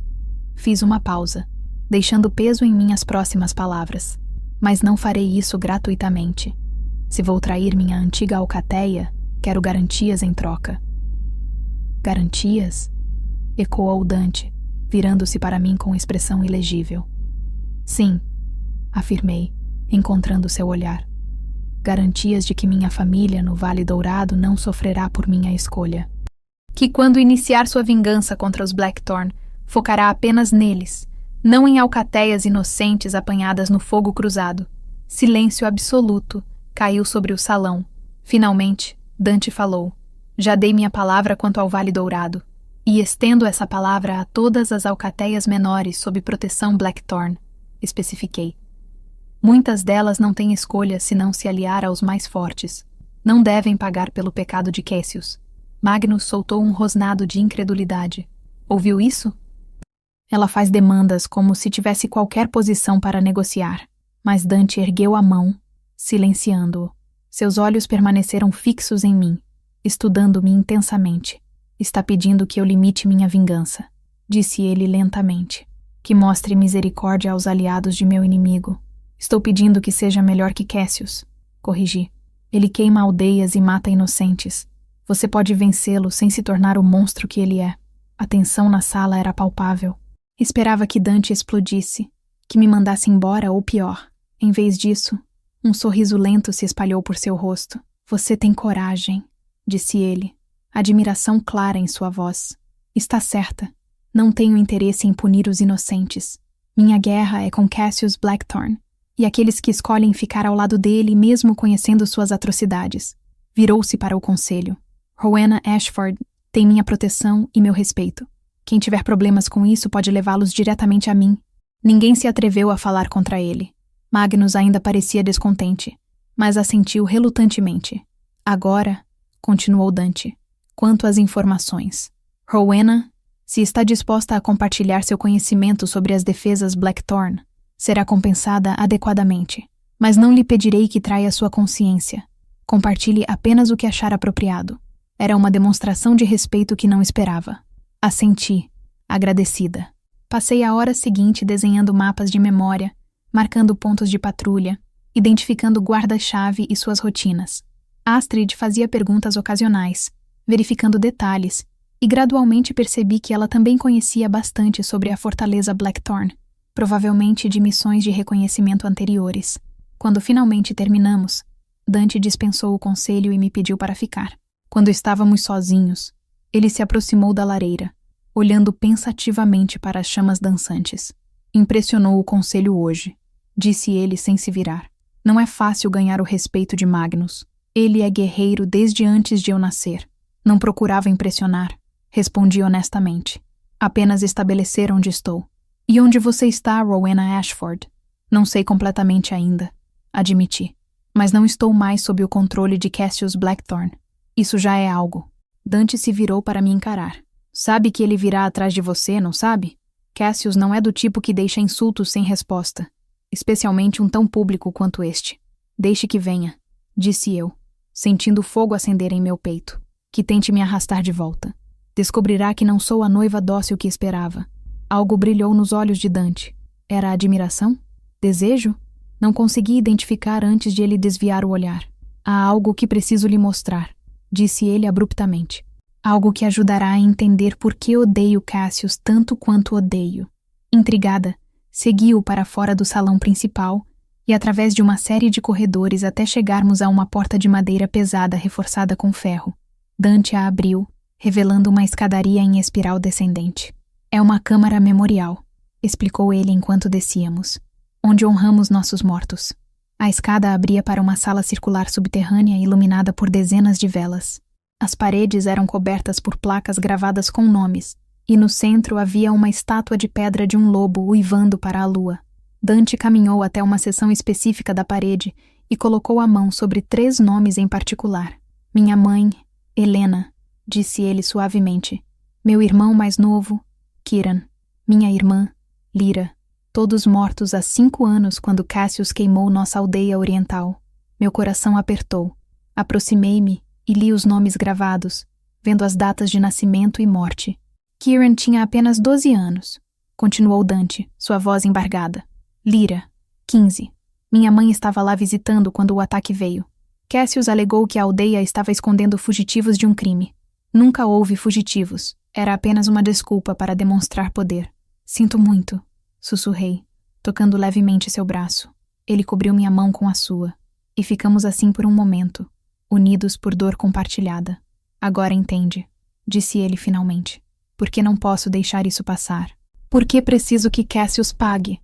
Fiz uma pausa, deixando peso em minhas próximas palavras. Mas não farei isso gratuitamente. Se vou trair minha antiga alcateia, quero garantias em troca. Garantias? Ecoou Dante, virando-se para mim com expressão ilegível. Sim, afirmei, encontrando seu olhar. Garantias de que minha família no Vale Dourado não sofrerá por minha escolha. Que quando iniciar sua vingança contra os Blackthorn, focará apenas neles, não em alcateias inocentes apanhadas no fogo cruzado. Silêncio absoluto caiu sobre o salão. Finalmente, Dante falou. Já dei minha palavra quanto ao Vale Dourado, e estendo essa palavra a todas as alcateias menores sob proteção Blackthorn, especifiquei. Muitas delas não têm escolha senão se aliar aos mais fortes. Não devem pagar pelo pecado de Cassius. Magnus soltou um rosnado de incredulidade. Ouviu isso? Ela faz demandas como se tivesse qualquer posição para negociar. Mas Dante ergueu a mão, silenciando-o. Seus olhos permaneceram fixos em mim, estudando-me intensamente. Está pedindo que eu limite minha vingança, disse ele lentamente. Que mostre misericórdia aos aliados de meu inimigo. Estou pedindo que seja melhor que Cassius, corrigi. Ele queima aldeias e mata inocentes. Você pode vencê-lo sem se tornar o monstro que ele é. A tensão na sala era palpável. Esperava que Dante explodisse, que me mandasse embora ou pior. Em vez disso, um sorriso lento se espalhou por seu rosto. Você tem coragem, disse ele, admiração clara em sua voz. Está certa. Não tenho interesse em punir os inocentes. Minha guerra é com Cassius Blackthorn e aqueles que escolhem ficar ao lado dele mesmo conhecendo suas atrocidades. Virou-se para o conselho. Rowena Ashford tem minha proteção e meu respeito. Quem tiver problemas com isso pode levá-los diretamente a mim. Ninguém se atreveu a falar contra ele. Magnus ainda parecia descontente, mas assentiu relutantemente. Agora, continuou Dante, quanto às informações. Rowena, se está disposta a compartilhar seu conhecimento sobre as defesas Blackthorn, será compensada adequadamente, mas não lhe pedirei que traia sua consciência. Compartilhe apenas o que achar apropriado. Era uma demonstração de respeito que não esperava. Assenti, agradecida. Passei a hora seguinte desenhando mapas de memória, marcando pontos de patrulha, identificando guarda-chave e suas rotinas. Astrid fazia perguntas ocasionais, verificando detalhes, e gradualmente percebi que ela também conhecia bastante sobre a fortaleza Blackthorn, provavelmente de missões de reconhecimento anteriores. Quando finalmente terminamos, Dante dispensou o conselho e me pediu para ficar. Quando estávamos sozinhos, ele se aproximou da lareira, olhando pensativamente para as chamas dançantes. Impressionou o conselho hoje, disse ele sem se virar. Não é fácil ganhar o respeito de Magnus. Ele é guerreiro desde antes de eu nascer. Não procurava impressionar, respondi honestamente. Apenas estabelecer onde estou. E onde você está, Rowena Ashford? Não sei completamente ainda, admiti. Mas não estou mais sob o controle de Cassius Blackthorn. Isso já é algo. Dante se virou para me encarar. Sabe que ele virá atrás de você, não sabe? Cassius não é do tipo que deixa insultos sem resposta, especialmente um tão público quanto este. Deixe que venha, disse eu, sentindo fogo acender em meu peito. Que tente me arrastar de volta. Descobrirá que não sou a noiva dócil que esperava. Algo brilhou nos olhos de Dante. Era admiração? Desejo? Não consegui identificar antes de ele desviar o olhar. Há algo que preciso lhe mostrar, disse ele abruptamente. Algo que ajudará a entender por que odeio Cassius tanto quanto odeio. Intrigada, segui-o para fora do salão principal e através de uma série de corredores até chegarmos a uma porta de madeira pesada reforçada com ferro. Dante a abriu, revelando uma escadaria em espiral descendente. É uma câmara memorial, explicou ele enquanto descíamos, onde honramos nossos mortos. A escada abria para uma sala circular subterrânea iluminada por dezenas de velas. As paredes eram cobertas por placas gravadas com nomes, e no centro havia uma estátua de pedra de um lobo uivando para a lua. Dante caminhou até uma seção específica da parede e colocou a mão sobre 3 nomes em particular. Minha mãe, Helena, disse ele suavemente. Meu irmão mais novo, Kiran. Minha irmã, Lyra, todos mortos há 5 anos quando Cassius queimou nossa aldeia oriental. Meu coração apertou. Aproximei-me e li os nomes gravados, vendo as datas de nascimento e morte. Kieran tinha apenas 12 anos, continuou Dante, sua voz embargada. Lyra, 15. Minha mãe estava lá visitando quando o ataque veio. Cassius alegou que a aldeia estava escondendo fugitivos de um crime. Nunca houve fugitivos. Era apenas uma desculpa para demonstrar poder. Sinto muito, sussurrei, tocando levemente seu braço. Ele cobriu minha mão com a sua. E ficamos assim por um momento, unidos por dor compartilhada. Agora entende, disse ele finalmente. Por que não posso deixar isso passar? Por que preciso que Cassius pague?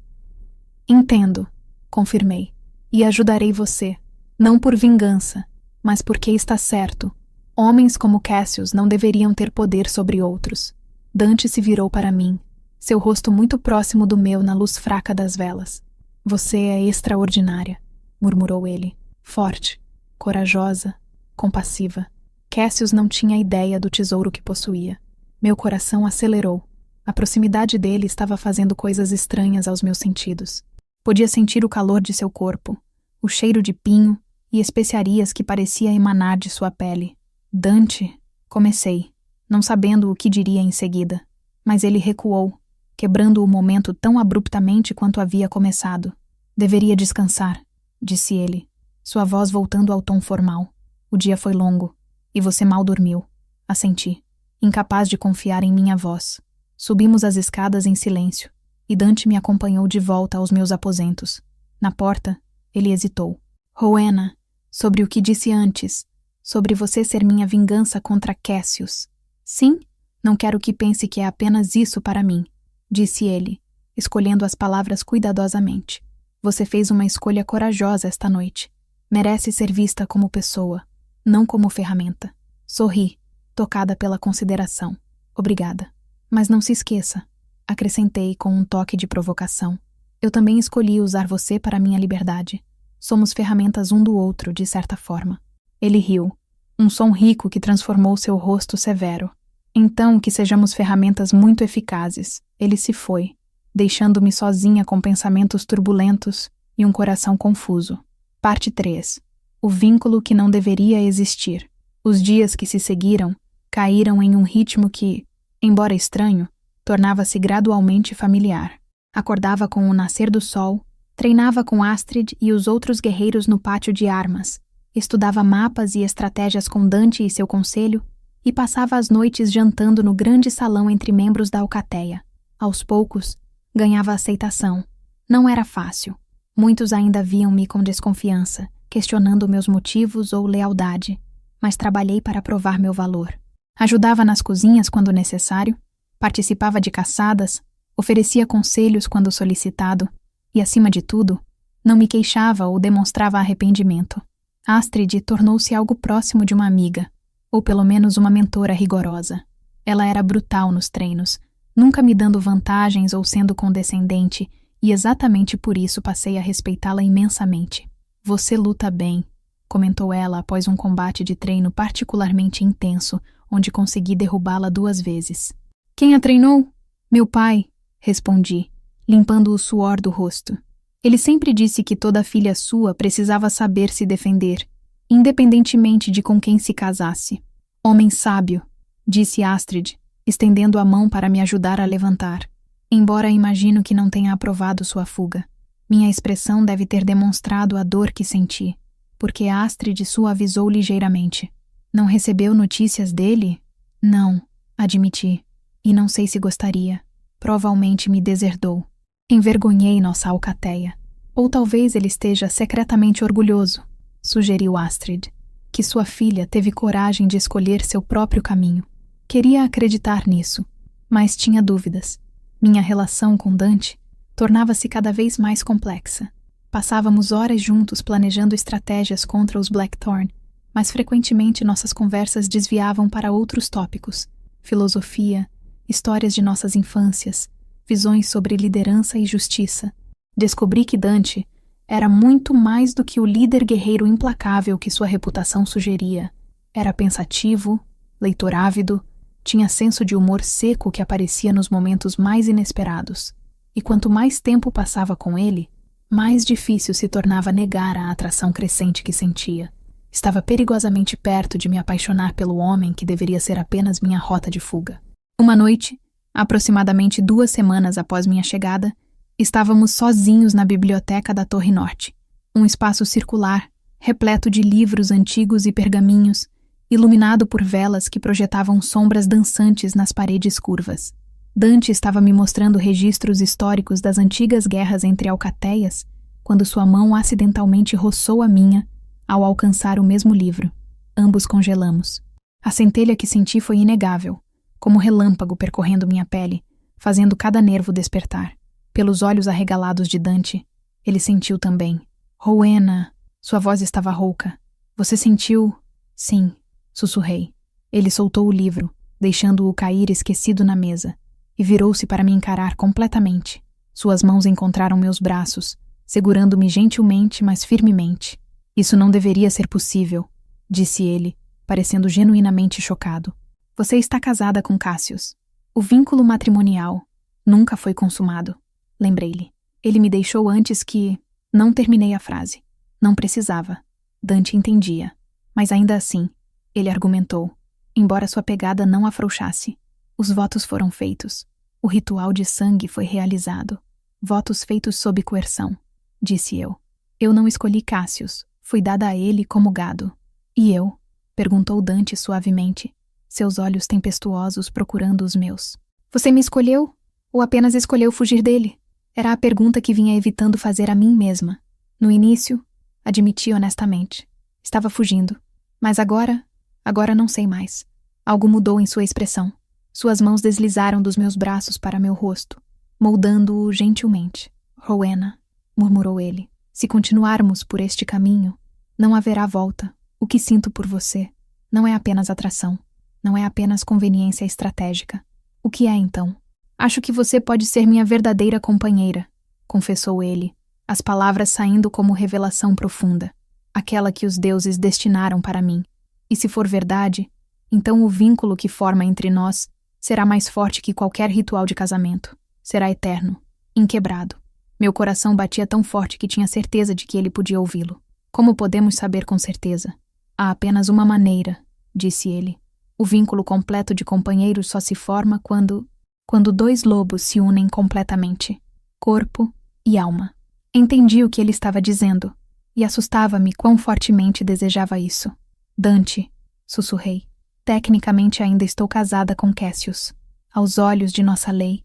Entendo, confirmei, e ajudarei você. Não por vingança, mas porque está certo. Homens como Cassius não deveriam ter poder sobre outros. Dante se virou para mim, seu rosto muito próximo do meu na luz fraca das velas. Você é extraordinária, murmurou ele. Forte, corajosa, compassiva. Cassius não tinha ideia do tesouro que possuía. Meu coração acelerou. A proximidade dele estava fazendo coisas estranhas aos meus sentidos. Podia sentir o calor de seu corpo, o cheiro de pinho e especiarias que parecia emanar de sua pele. Dante, comecei, não sabendo o que diria em seguida, mas ele recuou, quebrando o momento tão abruptamente quanto havia começado. Deveria descansar, disse ele, sua voz voltando ao tom formal. O dia foi longo, e você mal dormiu. Assenti, incapaz de confiar em minha voz. Subimos as escadas em silêncio, e Dante me acompanhou de volta aos meus aposentos. Na porta, ele hesitou. Rowena, sobre o que disse antes, sobre você ser minha vingança contra Cassius. Sim, não quero que pense que é apenas isso para mim, disse ele, escolhendo as palavras cuidadosamente. Você fez uma escolha corajosa esta noite. Merece ser vista como pessoa, não como ferramenta. Sorri, tocada pela consideração. Obrigada. Mas não se esqueça, acrescentei com um toque de provocação. Eu também escolhi usar você para minha liberdade. Somos ferramentas um do outro, de certa forma. Ele riu, um som rico que transformou seu rosto severo. Então, que sejamos ferramentas muito eficazes. Ele se foi, deixando-me sozinha com pensamentos turbulentos e um coração confuso. Parte 3. O vínculo que não deveria existir. Os dias que se seguiram caíram em um ritmo que, embora estranho, tornava-se gradualmente familiar. Acordava com o nascer do sol, treinava com Astrid e os outros guerreiros no pátio de armas, estudava mapas e estratégias com Dante e seu conselho e passava as noites jantando no grande salão entre membros da alcateia. Aos poucos, ganhava aceitação. Não era fácil. Muitos ainda viam-me com desconfiança, questionando meus motivos ou lealdade, mas trabalhei para provar meu valor. Ajudava nas cozinhas quando necessário, participava de caçadas, oferecia conselhos quando solicitado e, acima de tudo, não me queixava ou demonstrava arrependimento. Astrid tornou-se algo próximo de uma amiga, ou pelo menos uma mentora rigorosa. Ela era brutal nos treinos, nunca me dando vantagens ou sendo condescendente, e exatamente por isso passei a respeitá-la imensamente. Você luta bem, comentou ela após um combate de treino particularmente intenso, onde consegui derrubá-la 2 vezes. Quem a treinou? Meu pai, respondi, limpando o suor do rosto. Ele sempre disse que toda filha sua precisava saber se defender, independentemente de com quem se casasse. Homem sábio, disse Astrid, estendendo a mão para me ajudar a levantar. Embora imagino que não tenha aprovado sua fuga. Minha expressão deve ter demonstrado a dor que senti, porque Astrid suavizou ligeiramente. Não recebeu notícias dele? Não, admiti, e não sei se gostaria. Provavelmente me deserdou. Envergonhei nossa alcateia. Ou talvez ele esteja secretamente orgulhoso, sugeriu Astrid, que sua filha teve coragem de escolher seu próprio caminho. Queria acreditar nisso, mas tinha dúvidas. Minha relação com Dante tornava-se cada vez mais complexa. Passávamos horas juntos planejando estratégias contra os Blackthorn, mas frequentemente nossas conversas desviavam para outros tópicos: filosofia, histórias de nossas infâncias, visões sobre liderança e justiça. Descobri que Dante era muito mais do que o líder guerreiro implacável que sua reputação sugeria. Era pensativo, leitor ávido, tinha senso de humor seco que aparecia nos momentos mais inesperados. e quanto mais tempo passava com ele, mais difícil se tornava negar a atração crescente que sentia. Estava perigosamente perto de me apaixonar pelo homem que deveria ser apenas minha rota de fuga. Uma noite, aproximadamente 2 semanas após minha chegada, estávamos sozinhos na biblioteca da Torre Norte, um espaço circular, repleto de livros antigos e pergaminhos, iluminado por velas que projetavam sombras dançantes nas paredes curvas. Dante estava me mostrando registros históricos das antigas guerras entre alcateias, quando sua mão acidentalmente roçou a minha ao alcançar o mesmo livro. Ambos congelamos. A centelha que senti foi inegável, como relâmpago percorrendo minha pele, fazendo cada nervo despertar. Pelos olhos arregalados de Dante, ele sentiu também. Rowena! Sua voz estava rouca. Você sentiu? Sim, sussurrei. Ele soltou o livro, deixando-o cair esquecido na mesa, e virou-se para me encarar completamente. Suas mãos encontraram meus braços, segurando-me gentilmente, mas firmemente. Isso não deveria ser possível, disse ele, parecendo genuinamente chocado. Você está casada com Cassius. O vínculo matrimonial nunca foi consumado. Lembrei-lhe. Ele me deixou antes que... Não terminei a frase. Não precisava. Dante entendia. Mas ainda assim, ele argumentou, embora sua pegada não afrouxasse. Os votos foram feitos. O ritual de sangue foi realizado. Votos feitos sob coerção, disse eu. Eu não escolhi Cassius. Fui dada a ele como gado. E eu? Perguntou Dante suavemente, seus olhos tempestuosos procurando os meus. Você me escolheu? Ou apenas escolheu fugir dele? Era a pergunta que vinha evitando fazer a mim mesma. No início, admiti honestamente. Estava fugindo. Mas agora não sei mais. Algo mudou em sua expressão. Suas mãos deslizaram dos meus braços para meu rosto, moldando-o gentilmente. Rowena, murmurou ele. Se continuarmos por este caminho, não haverá volta. O que sinto por você não é apenas atração, não é apenas conveniência estratégica. O que é então? Acho que você pode ser minha verdadeira companheira, confessou ele, as palavras saindo como revelação profunda, aquela que os deuses destinaram para mim. E se for verdade, então o vínculo que forma entre nós será mais forte que qualquer ritual de casamento. Será eterno, inquebrado. Meu coração batia tão forte que tinha certeza de que ele podia ouvi-lo. Como podemos saber com certeza? Há apenas uma maneira, disse ele. O vínculo completo de companheiros só se forma quando 2 lobos se unem completamente, corpo e alma. Entendi o que ele estava dizendo, e assustava-me quão fortemente desejava isso. Dante, sussurrei, tecnicamente ainda estou casada com Cassius. Aos olhos de nossa lei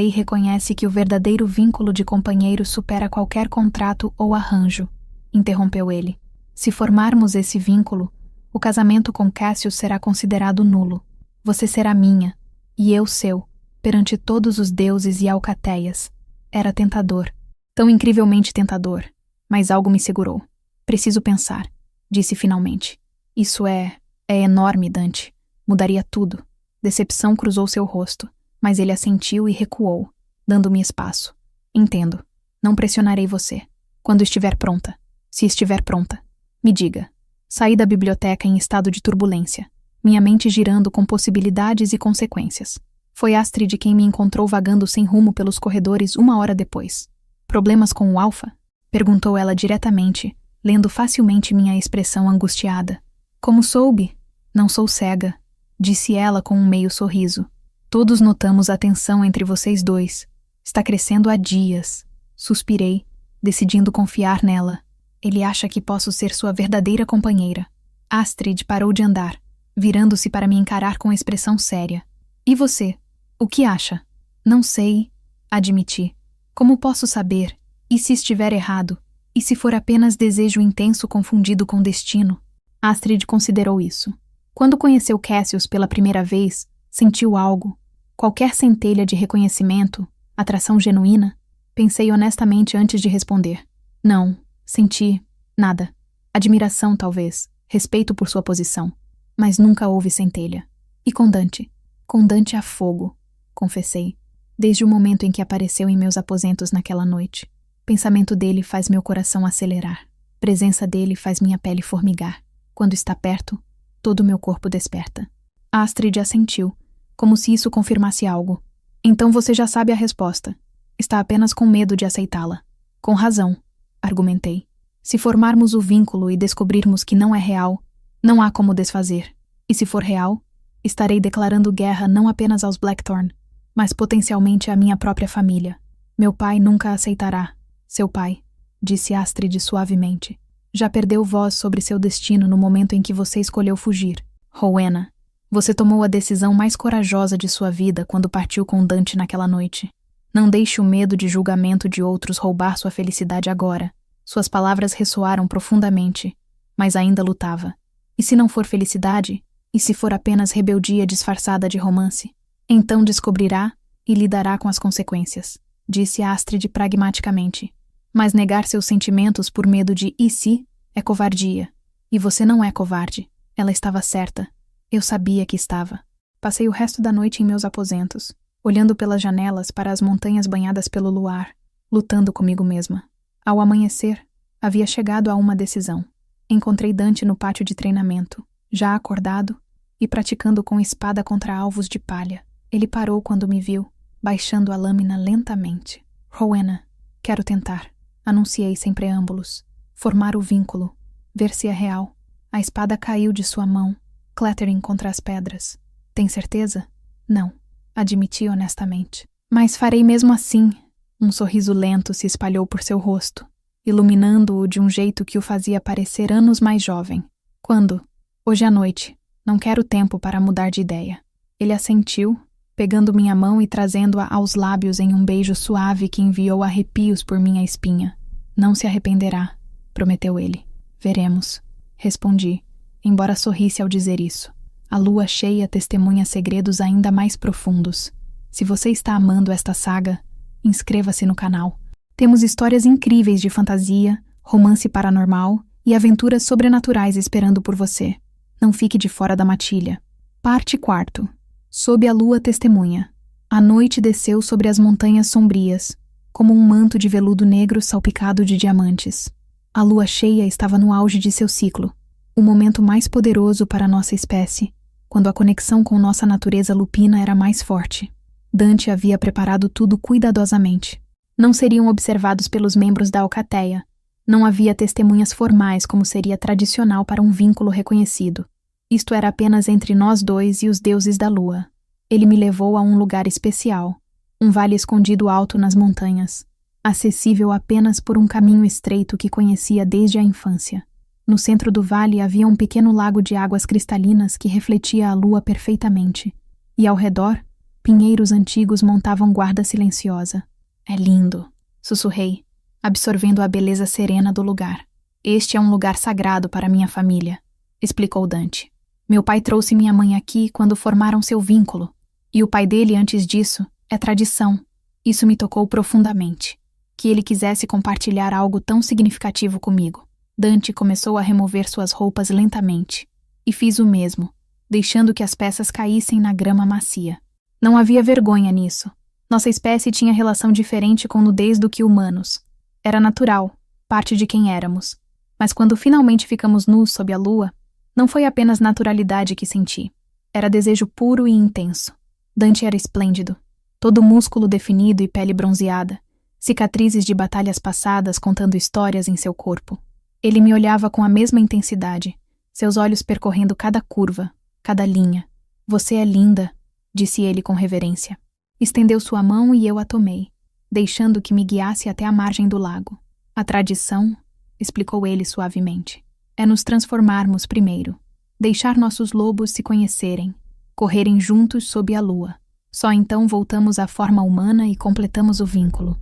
reconhece que o verdadeiro vínculo de companheiro supera qualquer contrato ou arranjo, interrompeu ele. Se formarmos esse vínculo, o casamento com Cassius será considerado nulo. Você será minha, e eu seu, perante todos os deuses e alcateias. Era tentador, tão incrivelmente tentador, mas algo me segurou. Preciso pensar, disse finalmente. Isso é enorme, Dante. Mudaria tudo. Decepção cruzou seu rosto, mas ele assentiu e recuou, dando-me espaço. Entendo. Não pressionarei você. Quando estiver pronta. Se estiver pronta. Me diga. Saí da biblioteca em estado de turbulência, minha mente girando com possibilidades e consequências. Foi Astrid quem me encontrou vagando sem rumo pelos corredores 1 hora depois. Problemas com o Alfa? Perguntou ela diretamente, lendo facilmente minha expressão angustiada. Como soube? Não sou cega, disse ela com um meio sorriso. Todos notamos a tensão entre vocês dois. Está crescendo há dias. Suspirei, decidindo confiar nela. Ele acha que posso ser sua verdadeira companheira. Astrid parou de andar, virando-se para me encarar com expressão séria. E você? O que acha? Não sei, admiti. Como posso saber? E se estiver errado? E se for apenas desejo intenso confundido com destino? Astrid considerou isso. Quando conheceu Cassius pela primeira vez, sentiu algo. Qualquer centelha de reconhecimento, atração genuína? Pensei honestamente antes de responder. Não, senti nada. Admiração, talvez, respeito por sua posição. Mas nunca houve centelha. E com Dante? Com Dante a fogo, confessei, desde o momento em que apareceu em meus aposentos naquela noite. Pensamento dele faz meu coração acelerar. Presença dele faz minha pele formigar. Quando está perto, todo o meu corpo desperta. Astrid assentiu, como se isso confirmasse algo. Então você já sabe a resposta. Está apenas com medo de aceitá-la. Com razão, argumentei. Se formarmos o vínculo e descobrirmos que não é real, não há como desfazer. E se for real, estarei declarando guerra não apenas aos Blackthorn, mas potencialmente à minha própria família. Meu pai nunca aceitará. Seu pai, disse Astrid suavemente, já perdeu voz sobre seu destino no momento em que você escolheu fugir. Rowena, você tomou a decisão mais corajosa de sua vida quando partiu com Dante naquela noite. Não deixe o medo de julgamento de outros roubar sua felicidade agora. Suas palavras ressoaram profundamente, mas ainda lutava. E se não for felicidade? E se for apenas rebeldia disfarçada de romance? Então descobrirá e lidará com as consequências, disse Astrid pragmaticamente. Mas negar seus sentimentos por medo de "e se" é covardia. E você não é covarde. Ela estava certa. Eu sabia que estava. Passei o resto da noite em meus aposentos, olhando pelas janelas para as montanhas banhadas pelo luar, lutando comigo mesma. Ao amanhecer, havia chegado a uma decisão. Encontrei Dante no pátio de treinamento, já acordado e praticando com espada contra alvos de palha. Ele parou quando me viu, baixando a lâmina lentamente. Rowena, quero tentar, anunciei sem preâmbulos. Formar o vínculo, ver se é real. A espada caiu de sua mão, clattering contra as pedras. Tem certeza? Não, admiti honestamente. Mas farei mesmo assim. Um sorriso lento se espalhou por seu rosto, iluminando-o de um jeito que o fazia parecer anos mais jovem. Quando? Hoje à noite. Não quero tempo para mudar de ideia. Ele assentiu, pegando minha mão e trazendo-a aos lábios em um beijo suave que enviou arrepios por minha espinha. Não se arrependerá, prometeu ele. Veremos, respondi, embora sorrisse ao dizer isso. A lua cheia testemunha segredos ainda mais profundos. Se você está amando esta saga, inscreva-se no canal. Temos histórias incríveis de fantasia, romance paranormal e aventuras sobrenaturais esperando por você. Não fique de fora da matilha. Parte 4. Sob a lua testemunha. A noite desceu sobre as montanhas sombrias, como um manto de veludo negro salpicado de diamantes. A lua cheia estava no auge de seu ciclo, o momento mais poderoso para nossa espécie, quando a conexão com nossa natureza lupina era mais forte. Dante havia preparado tudo cuidadosamente. Não seriam observados pelos membros da alcateia. Não havia testemunhas formais como seria tradicional para um vínculo reconhecido. Isto era apenas entre nós dois e os deuses da lua. Ele me levou a um lugar especial, um vale escondido alto nas montanhas, acessível apenas por um caminho estreito que conhecia desde a infância. No centro do vale havia um pequeno lago de águas cristalinas que refletia a lua perfeitamente. E ao redor, pinheiros antigos montavam guarda silenciosa. É lindo, sussurrei, absorvendo a beleza serena do lugar. Este é um lugar sagrado para minha família, explicou Dante. Meu pai trouxe minha mãe aqui quando formaram seu vínculo, e o pai dele antes disso é tradição. Isso me tocou profundamente, que ele quisesse compartilhar algo tão significativo comigo. Dante começou a remover suas roupas lentamente, e fiz o mesmo, deixando que as peças caíssem na grama macia. Não havia vergonha nisso. Nossa espécie tinha relação diferente com nudez do que humanos. Era natural, parte de quem éramos. Mas quando finalmente ficamos nus sob a lua, não foi apenas naturalidade que senti. Era desejo puro e intenso. Dante era esplêndido. Todo músculo definido e pele bronzeada. Cicatrizes de batalhas passadas contando histórias em seu corpo. Ele me olhava com a mesma intensidade, seus olhos percorrendo cada curva, cada linha. Você é linda, disse ele com reverência. Estendeu sua mão e eu a tomei, deixando que me guiasse até a margem do lago. A tradição, explicou ele suavemente, é nos transformarmos primeiro, deixar nossos lobos se conhecerem, correrem juntos sob a lua. Só então voltamos à forma humana e completamos o vínculo.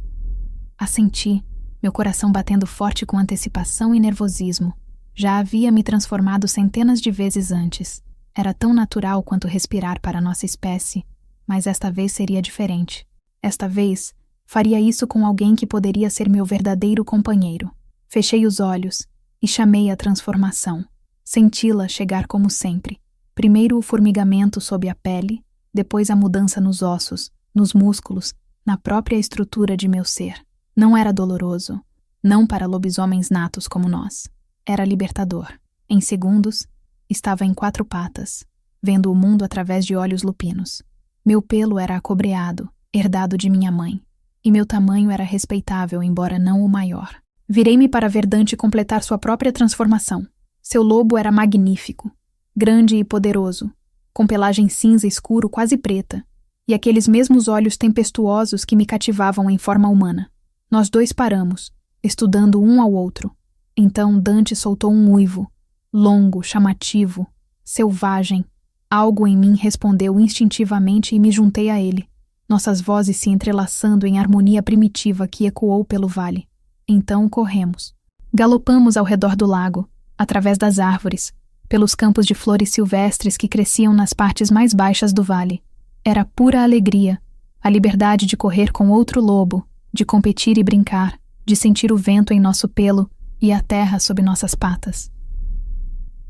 Assenti, meu coração batendo forte com antecipação e nervosismo. Já havia me transformado centenas de vezes antes. Era tão natural quanto respirar para nossa espécie, mas esta vez seria diferente. Esta vez, faria isso com alguém que poderia ser meu verdadeiro companheiro. Fechei os olhos e chamei a transformação. Senti-la chegar como sempre. Primeiro o formigamento sob a pele, depois a mudança nos ossos, nos músculos, na própria estrutura de meu ser. Não era doloroso, não para lobisomens natos como nós. Era libertador. Em segundos, estava em 4 patas, vendo o mundo através de olhos lupinos. Meu pelo era acobreado, herdado de minha mãe. e meu tamanho era respeitável, embora não o maior. Virei-me para ver Dante completar sua própria transformação. Seu lobo era magnífico, grande e poderoso, com pelagem cinza escuro quase preta, e aqueles mesmos olhos tempestuosos que me cativavam em forma humana. Nós dois paramos, estudando um ao outro. Então Dante soltou um uivo, longo, chamativo, selvagem. Algo em mim respondeu instintivamente e me juntei a ele, nossas vozes se entrelaçando em harmonia primitiva que ecoou pelo vale. Então corremos. Galopamos ao redor do lago, através das árvores, pelos campos de flores silvestres que cresciam nas partes mais baixas do vale. Era pura alegria, a liberdade de correr com outro lobo, de competir e brincar, de sentir o vento em nosso pelo e a terra sob nossas patas.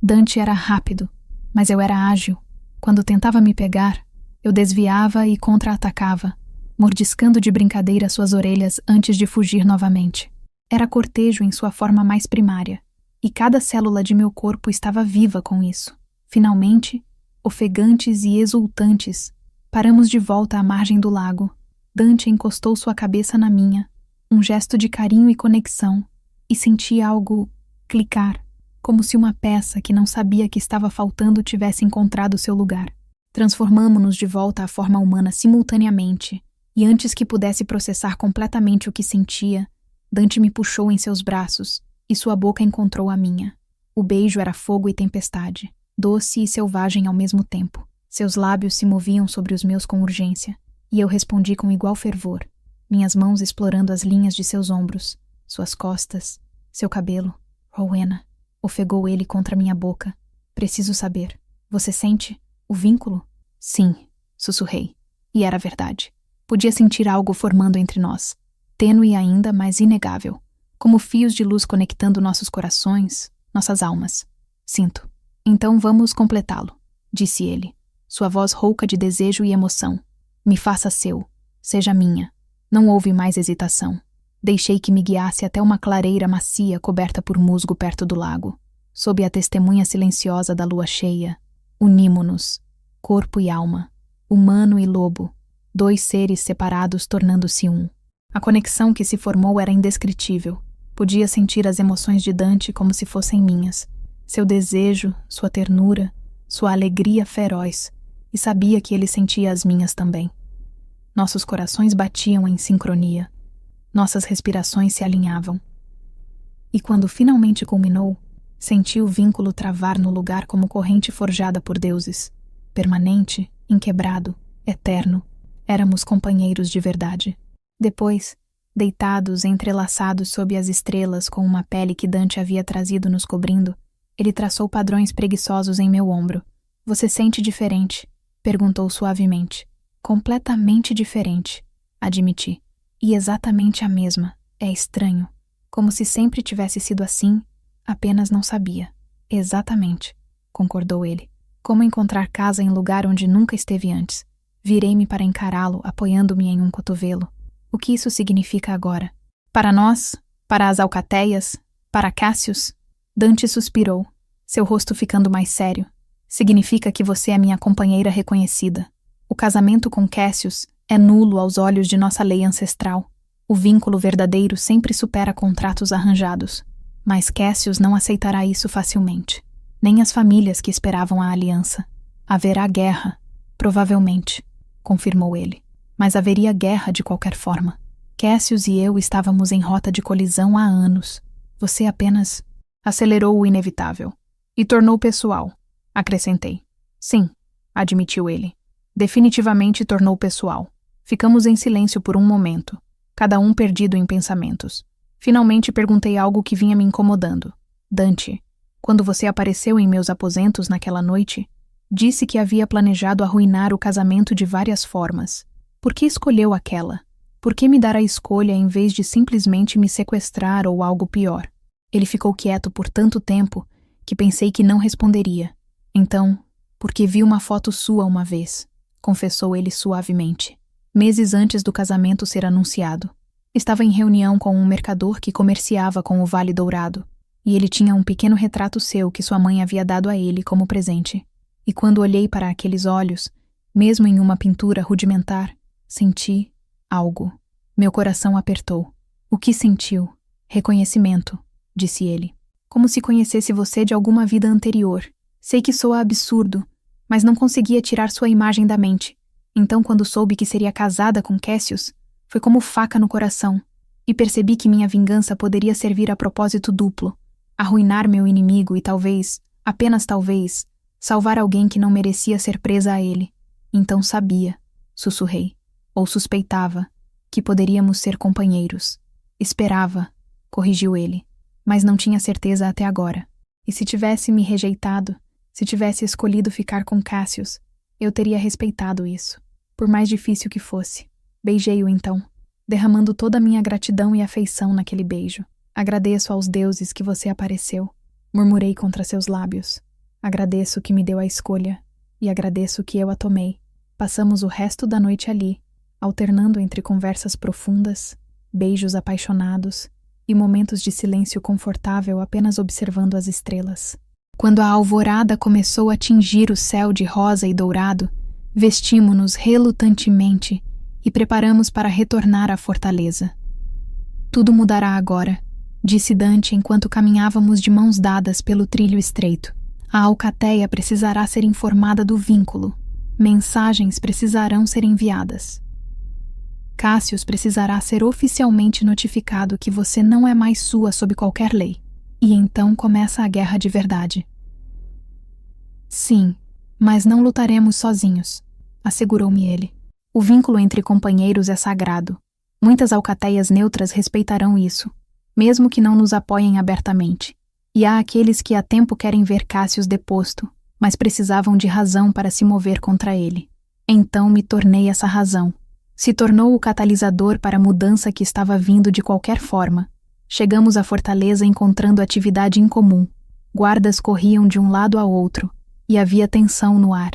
Dante era rápido, mas eu era ágil. Quando tentava me pegar, eu desviava e contra-atacava, mordiscando de brincadeira suas orelhas antes de fugir novamente. Era cortejo em sua forma mais primária, e cada célula de meu corpo estava viva com isso. Finalmente, ofegantes e exultantes, paramos de volta à margem do lago. Dante encostou sua cabeça na minha, um gesto de carinho e conexão, e senti algo clicar, como se uma peça que não sabia que estava faltando tivesse encontrado seu lugar. Transformamo-nos de volta à forma humana simultaneamente, e antes que pudesse processar completamente o que sentia, Dante me puxou em seus braços, e sua boca encontrou a minha. O beijo era fogo e tempestade, doce e selvagem ao mesmo tempo. Seus lábios se moviam sobre os meus com urgência, e eu respondi com igual fervor, minhas mãos explorando as linhas de seus ombros, suas costas, seu cabelo. Rowena, ofegou ele contra minha boca. Preciso saber. Você sente o vínculo? Sim, sussurrei. E era verdade. Podia sentir algo formando entre nós. Tênue ainda, mas inegável. Como fios de luz conectando nossos corações, nossas almas. Sinto. Então vamos completá-lo, disse ele, sua voz rouca de desejo e emoção. Me faça seu. Seja minha. Não houve mais hesitação. Deixei que me guiasse até uma clareira macia coberta por musgo perto do lago. Sob a testemunha silenciosa da lua cheia, unimo-nos, corpo e alma, humano e lobo, dois seres separados tornando-se um. A conexão que se formou era indescritível. Podia sentir as emoções de Dante como se fossem minhas, seu desejo, sua ternura, sua alegria feroz, e sabia que ele sentia as minhas também. Nossos corações batiam em sincronia. Nossas respirações se alinhavam. E quando finalmente culminou, senti o vínculo travar no lugar como corrente forjada por deuses. Permanente, inquebrado, eterno, éramos companheiros de verdade. Depois, deitados, entrelaçados sob as estrelas com uma pele que Dante havia trazido nos cobrindo, ele traçou padrões preguiçosos em meu ombro. Você sente diferente? Perguntou suavemente. Completamente diferente, admiti. E exatamente a mesma. É estranho. Como se sempre tivesse sido assim, apenas não sabia. Exatamente, concordou ele. Como encontrar casa em lugar onde nunca esteve antes? Virei-me para encará-lo, apoiando-me em um cotovelo. O que isso significa agora? Para nós? Para as alcateias? Para Cassius? Dante suspirou, seu rosto ficando mais sério. Significa que você é minha companheira reconhecida. O casamento com Cassius é nulo aos olhos de nossa lei ancestral. O vínculo verdadeiro sempre supera contratos arranjados. Mas Cassius não aceitará isso facilmente. Nem as famílias que esperavam a aliança. Haverá guerra, provavelmente, confirmou ele. Mas haveria guerra de qualquer forma. Cassius e eu estávamos em rota de colisão há anos. Você apenas acelerou o inevitável. E tornou pessoal, acrescentei. Sim, admitiu ele. Definitivamente tornou pessoal. Ficamos em silêncio por um momento, cada um perdido em pensamentos. Finalmente perguntei algo que vinha me incomodando. Dante, quando você apareceu em meus aposentos naquela noite, disse que havia planejado arruinar o casamento de várias formas. Por que escolheu aquela? Por que me dar a escolha em vez de simplesmente me sequestrar ou algo pior? Ele ficou quieto por tanto tempo que pensei que não responderia. Então, porque vi uma foto sua uma vez, confessou ele suavemente. Meses antes do casamento ser anunciado. Estava em reunião com um mercador que comerciava com o Vale Dourado, e ele tinha um pequeno retrato seu que sua mãe havia dado a ele como presente. E quando olhei para aqueles olhos, mesmo em uma pintura rudimentar, senti algo. Meu coração apertou. O que sentiu? Reconhecimento, disse ele. Como se conhecesse você de alguma vida anterior. Sei que soa absurdo, mas não conseguia tirar sua imagem da mente. Então, quando soube que seria casada com Cassius, foi como faca no coração, e percebi que minha vingança poderia servir a propósito duplo, arruinar meu inimigo e talvez, apenas talvez, salvar alguém que não merecia ser presa a ele. Então sabia, sussurrei, ou suspeitava, que poderíamos ser companheiros. Esperava, corrigiu ele, mas não tinha certeza até agora. E se tivesse me rejeitado, se tivesse escolhido ficar com Cassius, eu teria respeitado isso, por mais difícil que fosse. Beijei-o então, derramando toda a minha gratidão e afeição naquele beijo. Agradeço aos deuses que você apareceu, murmurei contra seus lábios. Agradeço que me deu a escolha, e agradeço que eu a tomei. Passamos o resto da noite ali, alternando entre conversas profundas, beijos apaixonados e momentos de silêncio confortável apenas observando as estrelas. Quando a alvorada começou a tingir o céu de rosa e dourado, vestimos-nos relutantemente e preparamos para retornar à fortaleza. Tudo mudará agora, disse Dante enquanto caminhávamos de mãos dadas pelo trilho estreito. A alcateia precisará ser informada do vínculo. Mensagens precisarão ser enviadas. Cassius precisará ser oficialmente notificado que você não é mais sua sob qualquer lei. E então começa a guerra de verdade. Sim, mas não lutaremos sozinhos, assegurou-me ele. O vínculo entre companheiros é sagrado. Muitas alcateias neutras respeitarão isso, mesmo que não nos apoiem abertamente. E há aqueles que há tempo querem ver Cassius deposto, mas precisavam de razão para se mover contra ele. Então me tornei essa razão. Se tornou o catalisador para a mudança que estava vindo de qualquer forma. Chegamos à fortaleza encontrando atividade incomum. Guardas corriam de um lado ao outro, e havia tensão no ar.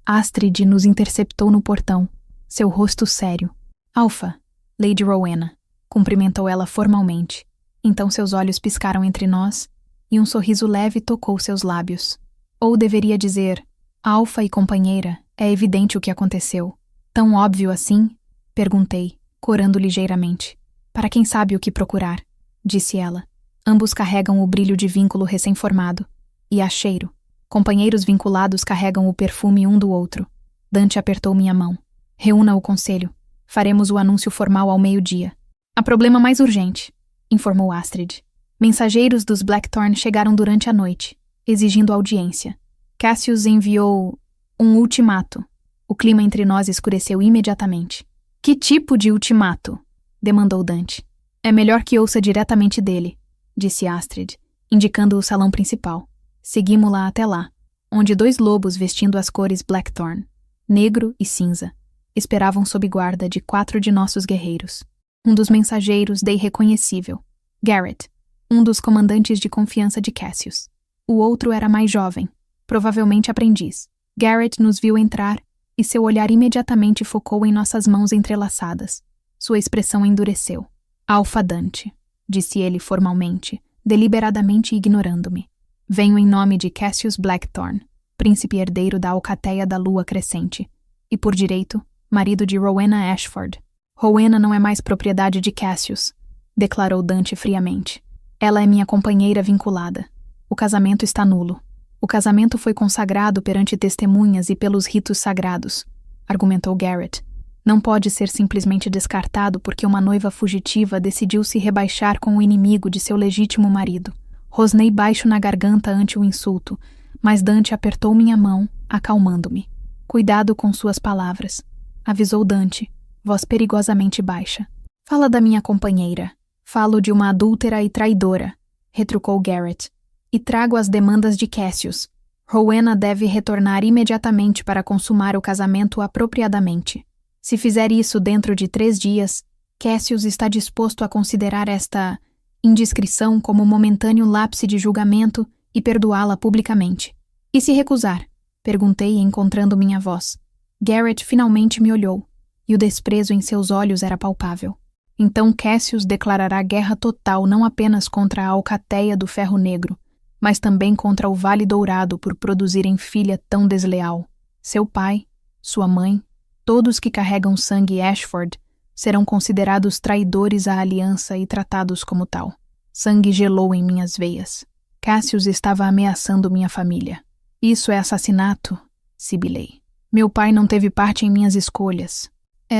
Astrid nos interceptou no portão, seu rosto sério. Alpha, Lady Rowena, cumprimentou ela formalmente. Então seus olhos piscaram entre nós, e um sorriso leve tocou seus lábios. Ou deveria dizer, Alpha e companheira, é evidente o que aconteceu. Tão óbvio assim? Perguntei, corando ligeiramente. Para quem sabe o que procurar, disse ela. Ambos carregam o brilho de vínculo recém-formado. E há cheiro. Companheiros vinculados carregam o perfume um do outro. Dante apertou minha mão. Reúna o conselho. Faremos o anúncio formal ao meio-dia. Há problema mais urgente, informou Astrid. Mensageiros dos Blackthorn chegaram durante a noite, exigindo audiência. Cassius enviou um ultimato. O clima entre nós escureceu imediatamente. Que tipo de ultimato? Demandou Dante. É melhor que ouça diretamente dele, disse Astrid, indicando o salão principal. Seguimo-la até lá, onde 2 lobos vestindo as cores Blackthorn, negro e cinza, esperavam sob guarda de 4 de nossos guerreiros. Um dos mensageiros dei reconhecível, Garrett, um dos comandantes de confiança de Cassius. O outro era mais jovem, provavelmente aprendiz. Garrett nos viu entrar e seu olhar imediatamente focou em nossas mãos entrelaçadas. Sua expressão endureceu. Alpha Dante, disse ele formalmente, deliberadamente ignorando-me. Venho em nome de Cassius Blackthorn, príncipe herdeiro da alcateia da lua crescente, e por direito, marido de Rowena Ashford. Rowena não é mais propriedade de Cassius, declarou Dante friamente. Ela é minha companheira vinculada. O casamento está nulo. O casamento foi consagrado perante testemunhas e pelos ritos sagrados, argumentou Garrett. Não pode ser simplesmente descartado porque uma noiva fugitiva decidiu se rebaixar com o inimigo de seu legítimo marido. Rosnei baixo na garganta ante o insulto, mas Dante apertou minha mão, acalmando-me. Cuidado com suas palavras, avisou Dante, voz perigosamente baixa. Fala da minha companheira. Falo de uma adúltera e traidora, retrucou Garrett. E trago as demandas de Cassius. Rowena deve retornar imediatamente para consumar o casamento apropriadamente. Se fizer isso dentro de 3 dias, Cassius está disposto a considerar esta indiscrição como momentâneo lapse de julgamento e perdoá-la publicamente. E se recusar? Perguntei, encontrando minha voz. Garrett finalmente me olhou, e o desprezo em seus olhos era palpável. Então Cassius declarará guerra total não apenas contra a alcateia do Ferro Negro, mas também contra o Vale Dourado por produzirem filha tão desleal. Seu pai, sua mãe, todos que carregam sangue Ashford, serão considerados traidores à aliança e tratados como tal. Sangue gelou em minhas veias. Cassius estava ameaçando minha família. Isso é assassinato, sibilei. Meu pai não teve parte em minhas escolhas.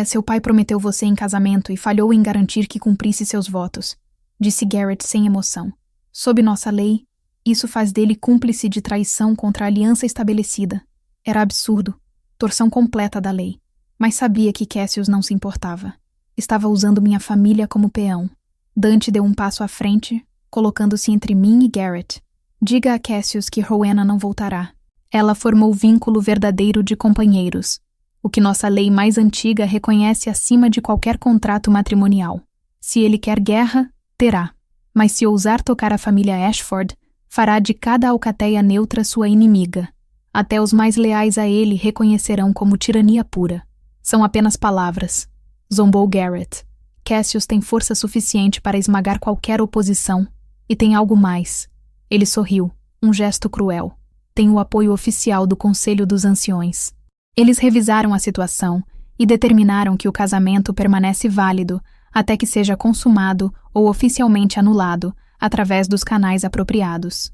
Seu pai prometeu você em casamento e falhou em garantir que cumprisse seus votos, disse Garrett sem emoção. Sob nossa lei, isso faz dele cúmplice de traição contra a aliança estabelecida. Era absurdo, torção completa da lei. Mas sabia que Cassius não se importava. Estava usando minha família como peão. Dante deu um passo à frente, colocando-se entre mim e Garrett. Diga a Cassius que Rowena não voltará. Ela formou vínculo verdadeiro de companheiros, o que nossa lei mais antiga reconhece acima de qualquer contrato matrimonial. Se ele quer guerra, terá. Mas se ousar tocar a família Ashford, fará de cada alcateia neutra sua inimiga. Até os mais leais a ele reconhecerão como tirania pura. São apenas palavras. Zombou Garrett. Cassius tem força suficiente para esmagar qualquer oposição. E tem algo mais. Ele sorriu, um gesto cruel. Tem o apoio oficial do Conselho dos Anciões. Eles revisaram a situação e determinaram que o casamento permanece válido até que seja consumado ou oficialmente anulado através dos canais apropriados.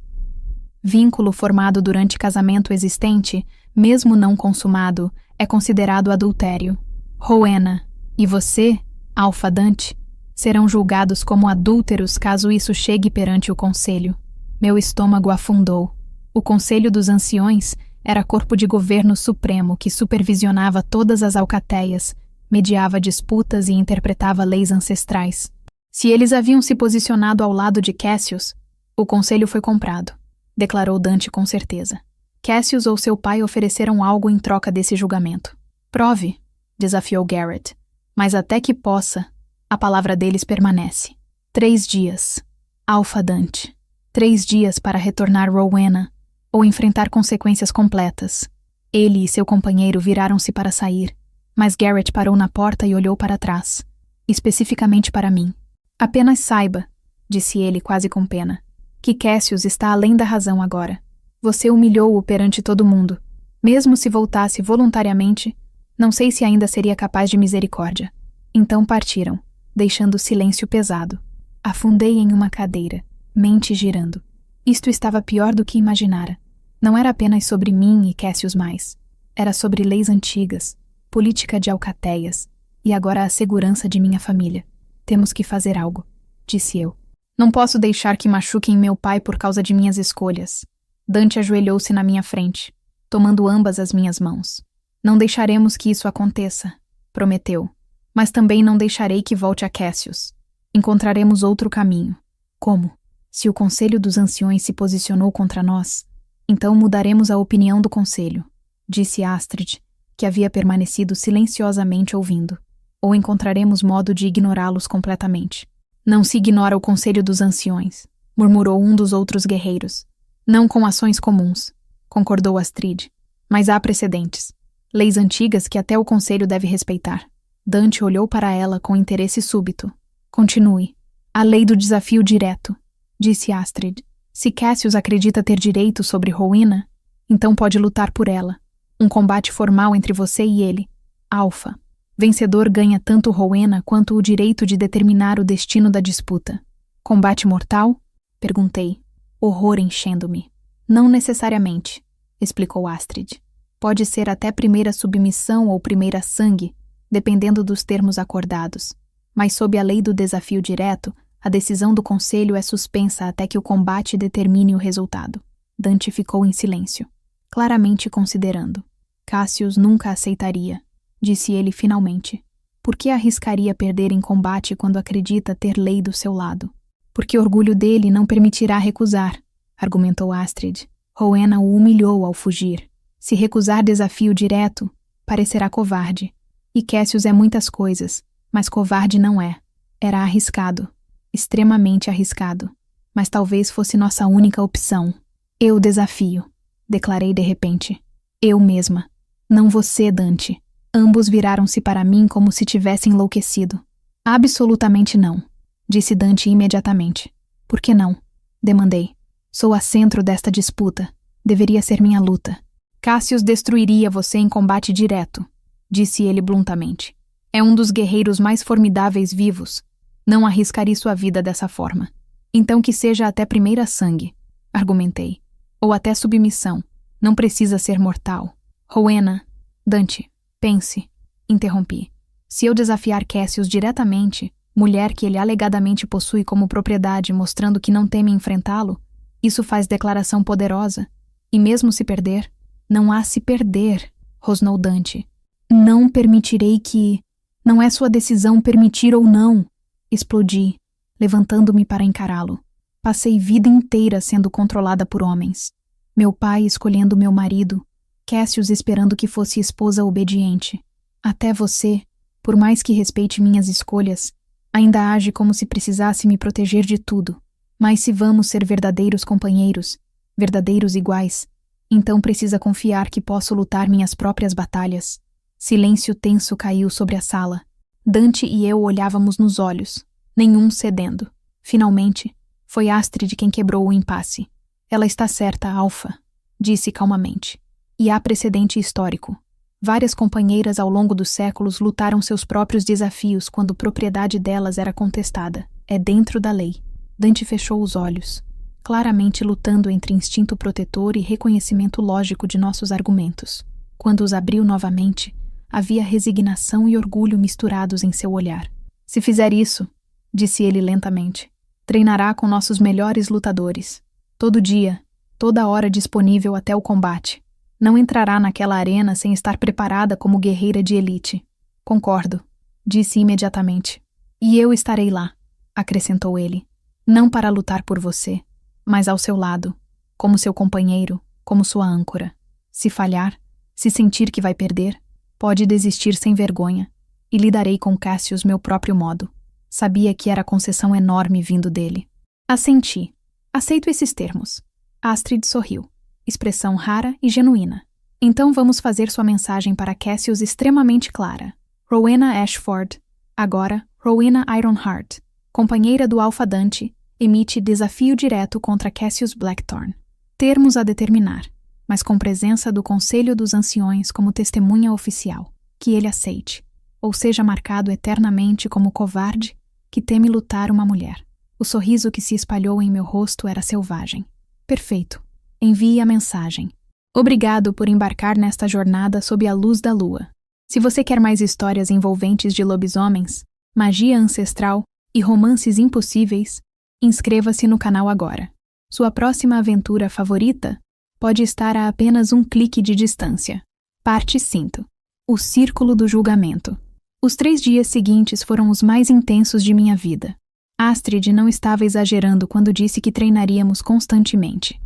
Vínculo formado durante casamento existente, mesmo não consumado, é considerado adultério. Rowena e você, Alpha Dante, serão julgados como adúlteros caso isso chegue perante o Conselho. Meu estômago afundou. O Conselho dos Anciões era corpo de governo supremo que supervisionava todas as alcateias, mediava disputas e interpretava leis ancestrais. Se eles haviam se posicionado ao lado de Cassius, o Conselho foi comprado, declarou Dante com certeza. Cassius ou seu pai ofereceram algo em troca desse julgamento. Prove, desafiou Garrett. Mas até que possa, a palavra deles permanece. 3 dias. Alpha Dante. 3 dias para retornar Rowena, ou enfrentar consequências completas. Ele e seu companheiro viraram-se para sair, mas Garrett parou na porta e olhou para trás, especificamente para mim. Apenas saiba, disse ele quase com pena, que Cassius está além da razão agora. Você humilhou-o perante todo mundo. Mesmo se voltasse voluntariamente, não sei se ainda seria capaz de misericórdia. Então partiram, deixando o silêncio pesado. Afundei em uma cadeira, mente girando. Isto estava pior do que imaginara. Não era apenas sobre mim e Cassius mais. Era sobre leis antigas, política de alcateias, e agora a segurança de minha família. Temos que fazer algo, disse eu. Não posso deixar que machuquem meu pai por causa de minhas escolhas. Dante ajoelhou-se na minha frente, tomando ambas as minhas mãos. Não deixaremos que isso aconteça, prometeu. Mas também não deixarei que volte a Cassius. Encontraremos outro caminho. Como? Se o Conselho dos Anciões se posicionou contra nós, então mudaremos a opinião do Conselho, disse Astrid, que havia permanecido silenciosamente ouvindo. Ou encontraremos modo de ignorá-los completamente. Não se ignora o Conselho dos Anciões, murmurou um dos outros guerreiros. Não com ações comuns, concordou Astrid. Mas há precedentes. Leis antigas que até o Conselho deve respeitar. Dante olhou para ela com interesse súbito. Continue. A lei do desafio direto, disse Astrid. Se Cassius acredita ter direito sobre Rowena, então pode lutar por ela. Um combate formal entre você e ele. Alpha. Vencedor ganha tanto Rowena quanto o direito de determinar o destino da disputa. Combate mortal? Perguntei, horror enchendo-me. Não necessariamente, explicou Astrid. Pode ser até primeira submissão ou primeira sangue, dependendo dos termos acordados. Mas sob a lei do desafio direto, a decisão do Conselho é suspensa até que o combate determine o resultado. Dante ficou em silêncio, claramente considerando. Cassius nunca aceitaria, disse ele finalmente. Por que arriscaria perder em combate quando acredita ter lei do seu lado? Porque o orgulho dele não permitirá recusar, argumentou Astrid. Rowena o humilhou ao fugir. Se recusar desafio direto, parecerá covarde. E Cassius é muitas coisas, mas covarde não é. Era arriscado. Extremamente arriscado, mas talvez fosse nossa única opção. Eu desafio, declarei de repente. Eu mesma. Não você, Dante. Ambos viraram-se para mim como se tivessem enlouquecido. Absolutamente não, disse Dante imediatamente. Por que não? Demandei. Sou a centro desta disputa. Deveria ser minha luta. Cassius destruiria você em combate direto, disse ele bluntamente. É um dos guerreiros mais formidáveis vivos. Não arriscaria sua vida dessa forma. Então que seja até primeira sangue, argumentei. Ou até submissão. Não precisa ser mortal. Rowena, Dante, pense, interrompi. Se eu desafiar Cassius diretamente, mulher que ele alegadamente possui como propriedade, mostrando que não teme enfrentá-lo, isso faz declaração poderosa. E mesmo se perder, não há se perder, rosnou Dante. Não permitirei que... Não é sua decisão permitir ou não, explodi, levantando-me para encará-lo. Passei vida inteira sendo controlada por homens. Meu pai escolhendo meu marido, Cassius esperando que fosse esposa obediente. Até você, por mais que respeite minhas escolhas, ainda age como se precisasse me proteger de tudo. Mas se vamos ser verdadeiros companheiros, verdadeiros iguais, então precisa confiar que posso lutar minhas próprias batalhas. Silêncio tenso caiu sobre a sala. Dante e eu olhávamos nos olhos, nenhum cedendo. Finalmente, foi Astrid quem quebrou o impasse. Ela está certa, Alfa, disse calmamente. E há precedente histórico. Várias companheiras ao longo dos séculos lutaram seus próprios desafios quando propriedade delas era contestada. É dentro da lei. Dante fechou os olhos, claramente lutando entre instinto protetor e reconhecimento lógico de nossos argumentos. Quando os abriu novamente, havia resignação e orgulho misturados em seu olhar. Se fizer isso, disse ele lentamente, treinará com nossos melhores lutadores. Todo dia, toda hora disponível até o combate. Não entrará naquela arena sem estar preparada como guerreira de elite. Concordo, disse imediatamente. E eu estarei lá, acrescentou ele. Não para lutar por você, mas ao seu lado, como seu companheiro, como sua âncora. Se falhar, se sentir que vai perder, pode desistir sem vergonha, e lidarei com Cassius meu próprio modo. Sabia que era concessão enorme vindo dele. Assenti. Aceito esses termos. Astrid sorriu. Expressão rara e genuína. Então vamos fazer sua mensagem para Cassius extremamente clara. Rowena Ashford, agora Rowena Ironheart, companheira do Alpha Dante, emite desafio direto contra Cassius Blackthorn. Termos a determinar, mas com presença do Conselho dos Anciões como testemunha oficial, que ele aceite, ou seja marcado eternamente como covarde que teme lutar uma mulher. O sorriso que se espalhou em meu rosto era selvagem. Perfeito. Envie a mensagem. Obrigado por embarcar nesta jornada sob a luz da lua. Se você quer mais histórias envolventes de lobisomens, magia ancestral e romances impossíveis, inscreva-se no canal agora. Sua próxima aventura favorita pode estar a apenas um clique de distância. Parte 5. O Círculo do Julgamento. Os 3 dias seguintes foram os mais intensos de minha vida. Astrid não estava exagerando quando disse que treinaríamos constantemente.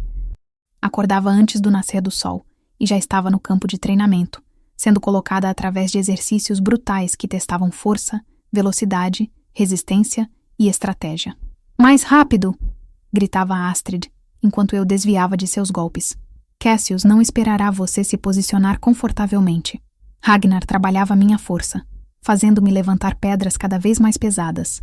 Acordava antes do nascer do sol e já estava no campo de treinamento, sendo colocada através de exercícios brutais que testavam força, velocidade, resistência e estratégia. Mais rápido! Gritava Astrid, enquanto eu desviava de seus golpes. Cassius não esperará você se posicionar confortavelmente. Ragnar trabalhava minha força, fazendo-me levantar pedras cada vez mais pesadas,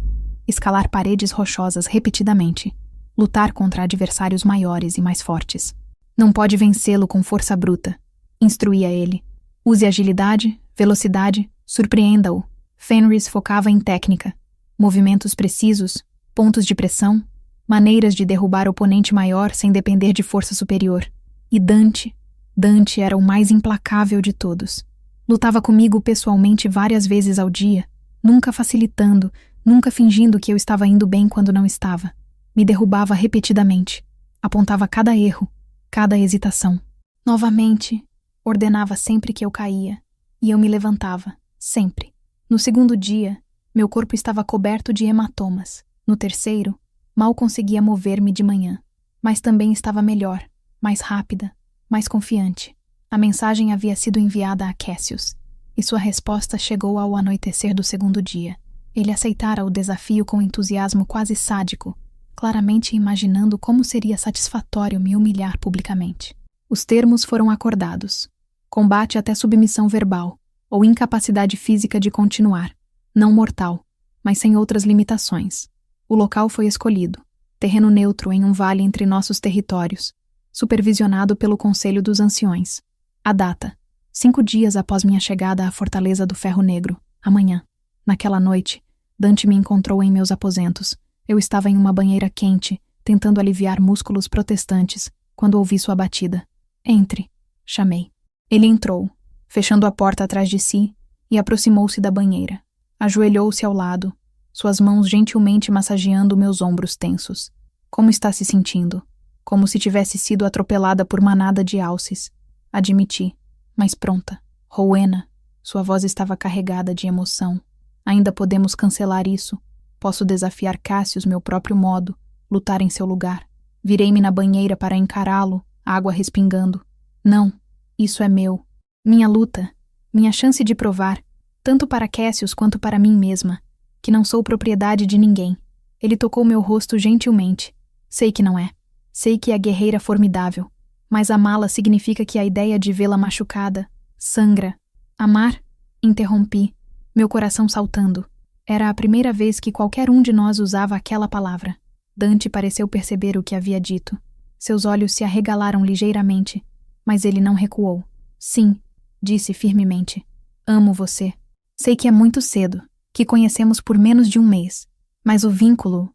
escalar paredes rochosas repetidamente, lutar contra adversários maiores e mais fortes. Não pode vencê-lo com força bruta, instruía ele. Use agilidade, velocidade, surpreenda-o. Fenris focava em técnica, movimentos precisos, pontos de pressão, maneiras de derrubar oponente maior sem depender de força superior. E Dante era o mais implacável de todos. Lutava comigo pessoalmente várias vezes ao dia, nunca facilitando, nunca fingindo que eu estava indo bem quando não estava. Me derrubava repetidamente, apontava cada erro, cada hesitação. Novamente, ordenava sempre que eu caía, e eu me levantava, sempre. No segundo dia, meu corpo estava coberto de hematomas. No terceiro, mal conseguia mover-me de manhã, mas também estava melhor, mais rápida, mais confiante. A mensagem havia sido enviada a Cassius, e sua resposta chegou ao anoitecer do segundo dia. Ele aceitara o desafio com entusiasmo quase sádico, claramente imaginando como seria satisfatório me humilhar publicamente. Os termos foram acordados. Combate até submissão verbal, ou incapacidade física de continuar, não mortal, mas sem outras limitações. O local foi escolhido, terreno neutro em um vale entre nossos territórios, supervisionado pelo Conselho dos Anciões. A data, 5 dias após minha chegada à Fortaleza do Ferro Negro, amanhã. Naquela noite, Dante me encontrou em meus aposentos. Eu estava em uma banheira quente, tentando aliviar músculos protestantes, quando ouvi sua batida. Entre, chamei. Ele entrou, fechando a porta atrás de si, e aproximou-se da banheira. Ajoelhou-se ao lado, suas mãos gentilmente massageando meus ombros tensos. Como está se sentindo? Como se tivesse sido atropelada por manada de alces. Admiti, mas pronta. Rowena, sua voz estava carregada de emoção. Ainda podemos cancelar isso. Posso desafiar Cassius meu próprio modo, lutar em seu lugar. Virei-me na banheira para encará-lo, água respingando. Não, isso é meu. Minha luta, minha chance de provar, tanto para Cassius quanto para mim mesma, que não sou propriedade de ninguém. Ele tocou meu rosto gentilmente. Sei que não é. Sei que é guerreira formidável, mas amá-la significa que a ideia de vê-la machucada sangra. Amar? Interrompi, meu coração saltando. Era a primeira vez que qualquer um de nós usava aquela palavra. Dante pareceu perceber o que havia dito. Seus olhos se arregalaram ligeiramente, mas ele não recuou. Sim, disse firmemente. Amo você. Sei que é muito cedo, que conhecemos por menos de um mês, mas o vínculo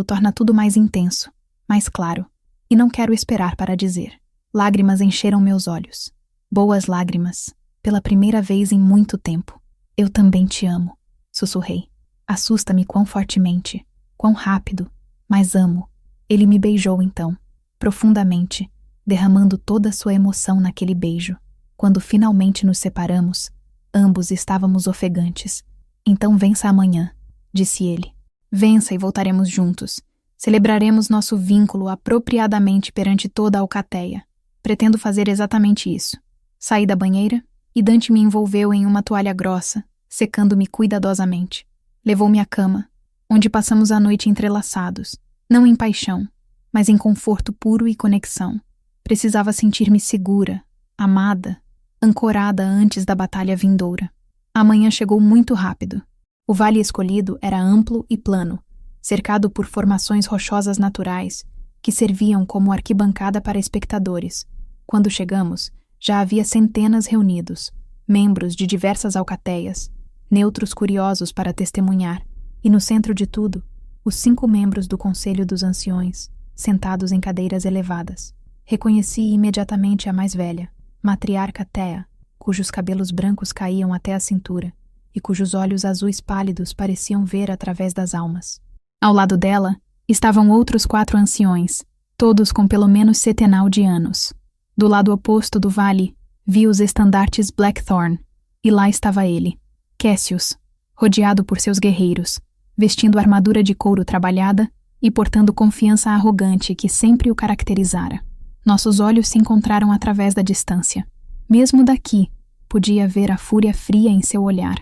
torna tudo mais intenso, mais claro, e não quero esperar para dizer. Lágrimas encheram meus olhos. Boas lágrimas, pela primeira vez em muito tempo. Eu também te amo, sussurrei. Assusta-me quão fortemente, quão rápido, mas amo. Ele me beijou então, profundamente, derramando toda a sua emoção naquele beijo. Quando finalmente nos separamos, ambos estávamos ofegantes. Então vença amanhã, disse ele. Vença e voltaremos juntos. Celebraremos nosso vínculo apropriadamente perante toda a alcateia. Pretendo fazer exatamente isso. Saí da banheira e Dante me envolveu em uma toalha grossa, secando-me cuidadosamente. Levou-me à cama, onde passamos a noite entrelaçados, não em paixão, mas em conforto puro e conexão. Precisava sentir-me segura, amada, ancorada antes da batalha vindoura. A manhã chegou muito rápido. O vale escolhido era amplo e plano, cercado por formações rochosas naturais, que serviam como arquibancada para espectadores. Quando chegamos, já havia centenas reunidos, membros de diversas alcateias, neutros curiosos para testemunhar, e no centro de tudo, os 5 membros do Conselho dos Anciões, sentados em cadeiras elevadas. Reconheci imediatamente a mais velha, matriarca Thea, cujos cabelos brancos caíam até a cintura, e cujos olhos azuis pálidos pareciam ver através das almas. Ao lado dela, estavam outros 4 anciões, todos com pelo menos centenal de anos. Do lado oposto do vale, vi os estandartes Blackthorn, e lá estava ele, Cassius, rodeado por seus guerreiros, vestindo armadura de couro trabalhada e portando confiança arrogante que sempre o caracterizara. Nossos olhos se encontraram através da distância. Mesmo daqui, podia ver a fúria fria em seu olhar.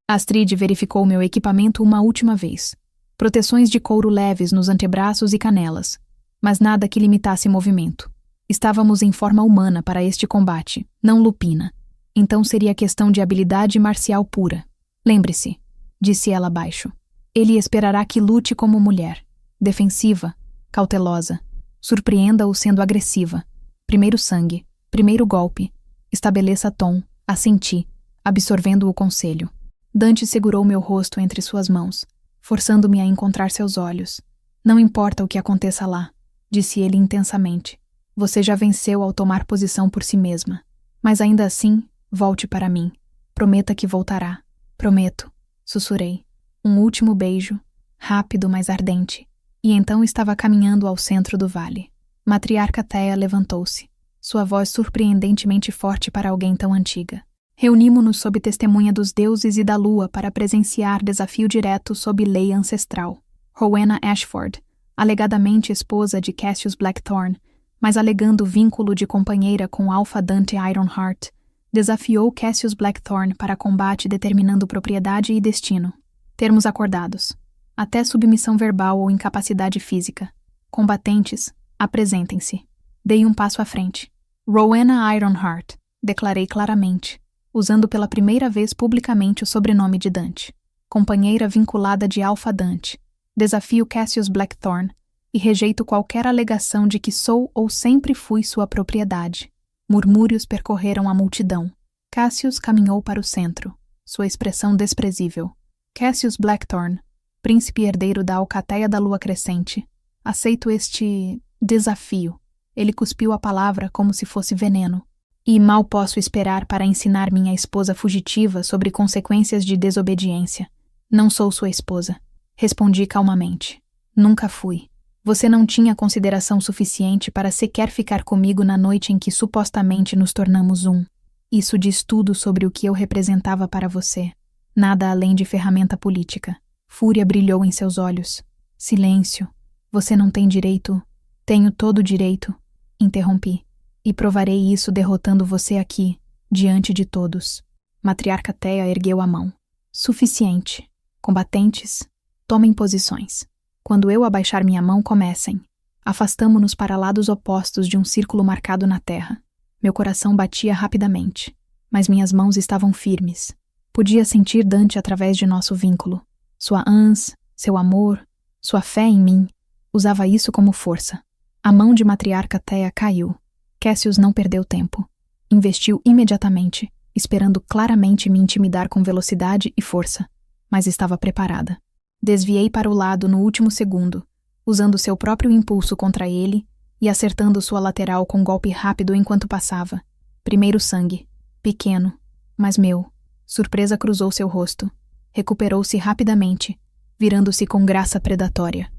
Astrid verificou meu equipamento uma última vez. Proteções de couro leves nos antebraços e canelas, mas nada que limitasse movimento. Estávamos em forma humana para este combate, não lupina. Então seria questão de habilidade marcial pura. Lembre-se, disse ela baixo. Ele esperará que lute como mulher, defensiva, cautelosa. Surpreenda-o sendo agressiva. Primeiro sangue, primeiro golpe. Estabeleça tom, assenti, absorvendo o conselho. Dante segurou meu rosto entre suas mãos, forçando-me a encontrar seus olhos. Não importa o que aconteça lá, disse ele intensamente. Você já venceu ao tomar posição por si mesma. Mas ainda assim, volte para mim. Prometa que voltará. Prometo, sussurrei. Um último beijo, rápido, mas ardente. E então estava caminhando ao centro do vale. Matriarca Thea levantou-se, sua voz surpreendentemente forte para alguém tão antiga. Reunimo-nos sob testemunha dos deuses e da lua para presenciar desafio direto sob lei ancestral. Rowena Ashford, alegadamente esposa de Cassius Blackthorn, mas alegando vínculo de companheira com Alpha Dante Ironheart, desafiou Cassius Blackthorn para combate determinando propriedade e destino. Termos acordados. Até submissão verbal ou incapacidade física. Combatentes, apresentem-se. Dei um passo à frente. Rowena Ironheart, declarei claramente, usando pela primeira vez publicamente o sobrenome de Dante. Companheira vinculada de Alpha Dante. Desafio Cassius Blackthorn e rejeito qualquer alegação de que sou ou sempre fui sua propriedade. Murmúrios percorreram a multidão. Cassius caminhou para o centro, sua expressão desprezível. Cassius Blackthorne, príncipe herdeiro da alcateia da lua crescente. Aceito este desafio. Ele cuspiu a palavra como se fosse veneno. E mal posso esperar para ensinar minha esposa fugitiva sobre consequências de desobediência. Não sou sua esposa. Respondi calmamente. Nunca fui. Você não tinha consideração suficiente para sequer ficar comigo na noite em que supostamente nos tornamos um. Isso diz tudo sobre o que eu representava para você. Nada além de ferramenta política. Fúria brilhou em seus olhos. Silêncio. Você não tem direito. Tenho todo o direito. Interrompi. E provarei isso derrotando você aqui, diante de todos. Matriarca Thea ergueu a mão. Suficiente. Combatentes, tomem posições. Quando eu abaixar minha mão, comecem. Afastamo-nos para lados opostos de um círculo marcado na terra. Meu coração batia rapidamente, mas minhas mãos estavam firmes. Podia sentir Dante através de nosso vínculo. Sua ânsia, seu amor, sua fé em mim. Usava isso como força. A mão de matriarca Thea caiu. Cassius não perdeu tempo. Investiu imediatamente, esperando claramente me intimidar com velocidade e força. Mas estava preparada. Desviei para o lado no último segundo, usando seu próprio impulso contra ele e acertando sua lateral com golpe rápido enquanto passava. Primeiro sangue. Pequeno, mas meu. Surpresa cruzou seu rosto. Recuperou-se rapidamente, virando-se com graça predatória.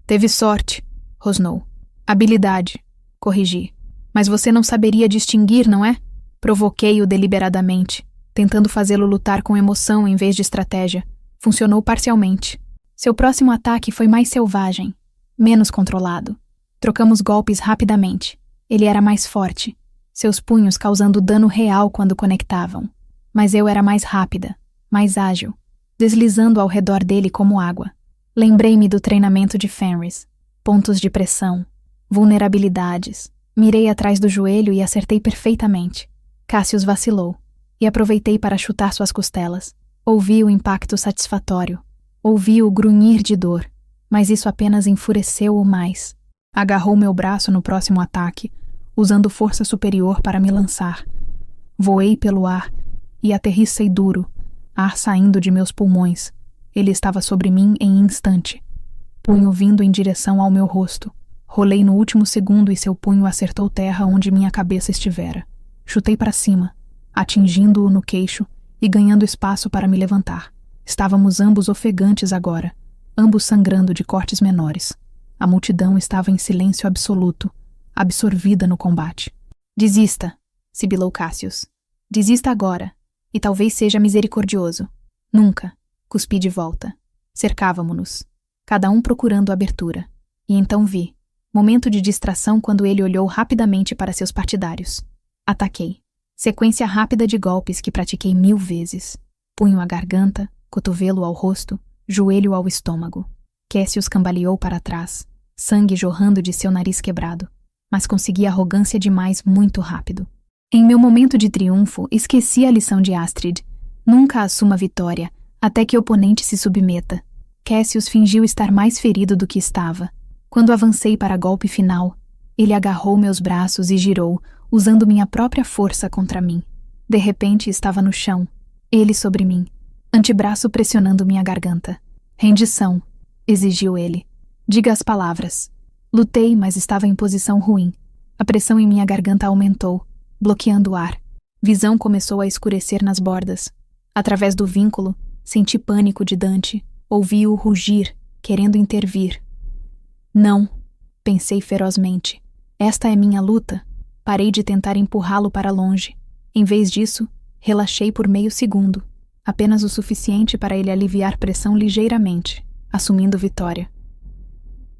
Teve sorte, rosnou. Habilidade, corrigi. Mas você não saberia distinguir, não é? Provoquei-o deliberadamente, tentando fazê-lo lutar com emoção em vez de estratégia. Funcionou parcialmente. Seu próximo ataque foi mais selvagem, menos controlado. Trocamos golpes rapidamente. Ele era mais forte, seus punhos causando dano real quando conectavam. Mas eu era mais rápida, mais ágil, deslizando ao redor dele como água. Lembrei-me do treinamento de Fenris. Pontos de pressão, vulnerabilidades. Mirei atrás do joelho e acertei perfeitamente. Cassius vacilou, e aproveitei para chutar suas costelas. Ouvi o impacto satisfatório. Ouvi o grunhir de dor, mas isso apenas enfureceu-o mais. Agarrou meu braço no próximo ataque, usando força superior para me lançar. Voei pelo ar e aterrissei duro, ar saindo de meus pulmões. Ele estava sobre mim em instante. Punho vindo em direção ao meu rosto. Rolei no último segundo e seu punho acertou terra onde minha cabeça estivera. Chutei para cima, atingindo-o no queixo e ganhando espaço para me levantar. Estávamos ambos ofegantes agora, ambos sangrando de cortes menores. A multidão estava em silêncio absoluto, absorvida no combate. Desista, sibilou Cassius. Desista agora, e talvez seja misericordioso. Nunca, cuspi de volta. Cercávamo-nos, cada um procurando abertura. E então vi. Momento de distração quando ele olhou rapidamente para seus partidários. Ataquei. Sequência rápida de golpes que pratiquei 1000 vezes. Punho à garganta, cotovelo ao rosto, joelho ao estômago. Cassius cambaleou para trás, sangue jorrando de seu nariz quebrado, mas consegui arrogância demais muito rápido. Em meu momento de triunfo, esqueci a lição de Astrid. Nunca assuma a vitória, até que o oponente se submeta. Cassius fingiu estar mais ferido do que estava. Quando avancei para golpe final, ele agarrou meus braços e girou, usando minha própria força contra mim. De repente estava no chão, ele sobre mim, antebraço pressionando minha garganta. Rendição, exigiu ele. Diga as palavras. Lutei, mas estava em posição ruim. A pressão em minha garganta aumentou, bloqueando o ar. Visão começou a escurecer nas bordas. Através do vínculo, senti pânico de Dante. Ouvi-o rugir, querendo intervir. Não, pensei ferozmente. Esta é minha luta. Parei de tentar empurrá-lo para longe. Em vez disso, relaxei por meio segundo, apenas o suficiente para ele aliviar pressão ligeiramente, assumindo vitória.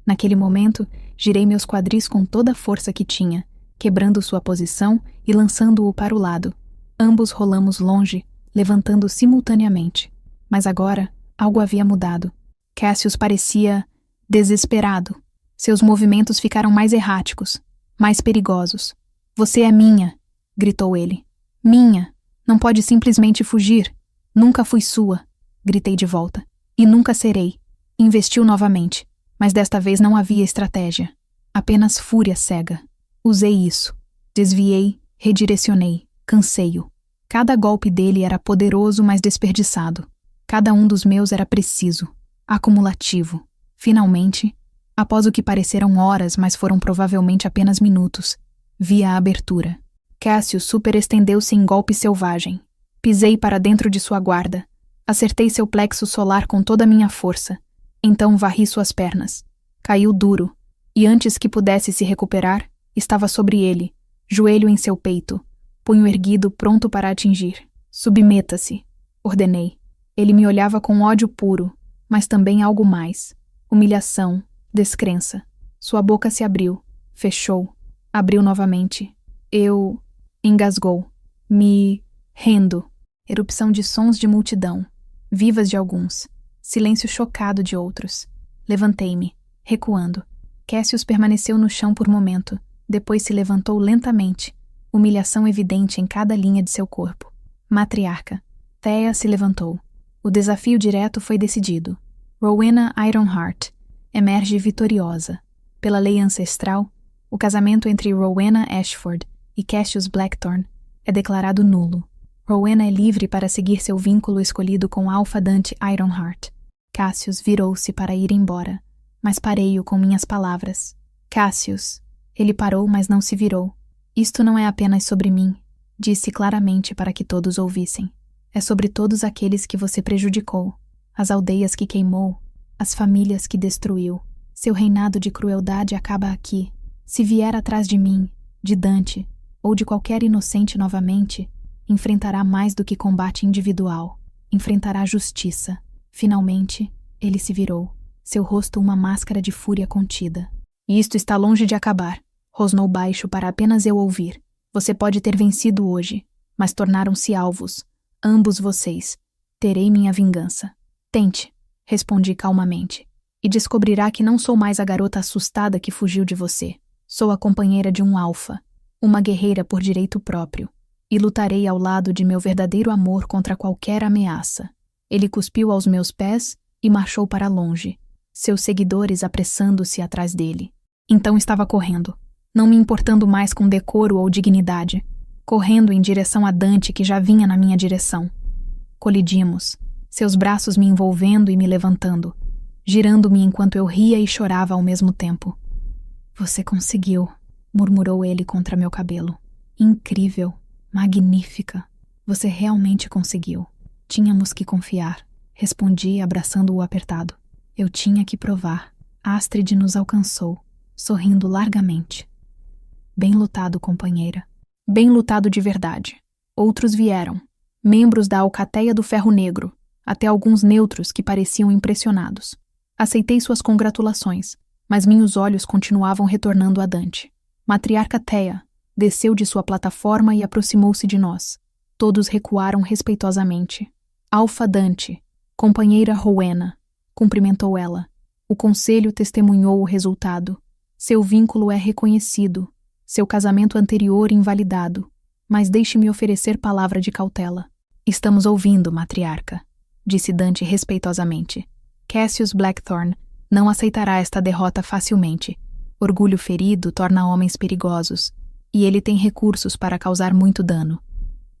Naquele momento, girei meus quadris com toda a força que tinha, quebrando sua posição e lançando-o para o lado. Ambos rolamos longe, levantando simultaneamente. Mas agora, algo havia mudado. Cassius parecia desesperado. Seus movimentos ficaram mais erráticos, mais perigosos. Você é minha, gritou ele. Minha. Não pode simplesmente fugir. Nunca fui sua, gritei de volta. E nunca serei. Investiu novamente, mas desta vez não havia estratégia. Apenas fúria cega. Usei isso. Desviei, redirecionei, cansei-o. Cada golpe dele era poderoso, mas desperdiçado. Cada um dos meus era preciso, acumulativo. Finalmente, após o que pareceram horas, mas foram provavelmente apenas minutos, vi a abertura. Cassius superestendeu-se em golpe selvagem. Pisei para dentro de sua guarda. Acertei seu plexo solar com toda a minha força. Então varri suas pernas. Caiu duro, e antes que pudesse se recuperar, estava sobre ele, joelho em seu peito, punho erguido pronto para atingir. Submeta-se, ordenei. Ele me olhava com ódio puro, mas também algo mais. Humilhação, descrença. Sua boca se abriu, fechou, abriu novamente. Eu... engasgou. Me... rendo. Erupção de sons de multidão. Vivas de alguns. Silêncio chocado de outros. Levantei-me, recuando. Cassius permaneceu no chão por momento. Depois se levantou lentamente. Humilhação evidente em cada linha de seu corpo. Matriarca. Thea se levantou. O desafio direto foi decidido. Rowena Ironheart emerge vitoriosa. Pela lei ancestral, o casamento entre Rowena Ashford e Cassius Blackthorne é declarado nulo. Rowena é livre para seguir seu vínculo escolhido com Alpha Dante Ironheart. Cassius virou-se para ir embora, mas parei-o com minhas palavras. Cassius. Ele parou, mas não se virou. Isto não é apenas sobre mim, disse claramente para que todos ouvissem. É sobre todos aqueles que você prejudicou, as aldeias que queimou, as famílias que destruiu. Seu reinado de crueldade acaba aqui. Se vier atrás de mim, de Dante, ou de qualquer inocente novamente, enfrentará mais do que combate individual. Enfrentará justiça. Finalmente, ele se virou, seu rosto uma máscara de fúria contida. E isto está longe de acabar, rosnou baixo para apenas eu ouvir. Você pode ter vencido hoje, mas tornaram-se alvos. Ambos vocês. Terei minha vingança. Tente, respondi calmamente, e descobrirá que não sou mais a garota assustada que fugiu de você. Sou a companheira de um alfa, uma guerreira por direito próprio, e lutarei ao lado de meu verdadeiro amor contra qualquer ameaça. Ele cuspiu aos meus pés e marchou para longe, seus seguidores apressando-se atrás dele. Então estava correndo, não me importando mais com decoro ou dignidade, correndo em direção a Dante que já vinha na minha direção. Colidimos, seus braços me envolvendo e me levantando, girando-me enquanto eu ria e chorava ao mesmo tempo. Você conseguiu, murmurou ele contra meu cabelo. Incrível, magnífica. Você realmente conseguiu. Tínhamos que confiar, respondi abraçando-o apertado. Eu tinha que provar. Astrid nos alcançou, sorrindo largamente. Bem lutado, companheira. Bem lutado de verdade. Outros vieram, membros da Alcateia do Ferro Negro, até alguns neutros que pareciam impressionados. Aceitei suas congratulações, mas meus olhos continuavam retornando a Dante. Matriarca Thea desceu de sua plataforma e aproximou-se de nós. Todos recuaram respeitosamente. Alpha Dante, companheira Rowena, cumprimentou ela. O conselho testemunhou o resultado. Seu vínculo é reconhecido, seu casamento anterior invalidado, mas deixe-me oferecer palavra de cautela. Estamos ouvindo, matriarca, disse Dante respeitosamente. Cassius Blackthorne não aceitará esta derrota facilmente. Orgulho ferido torna homens perigosos, e ele tem recursos para causar muito dano.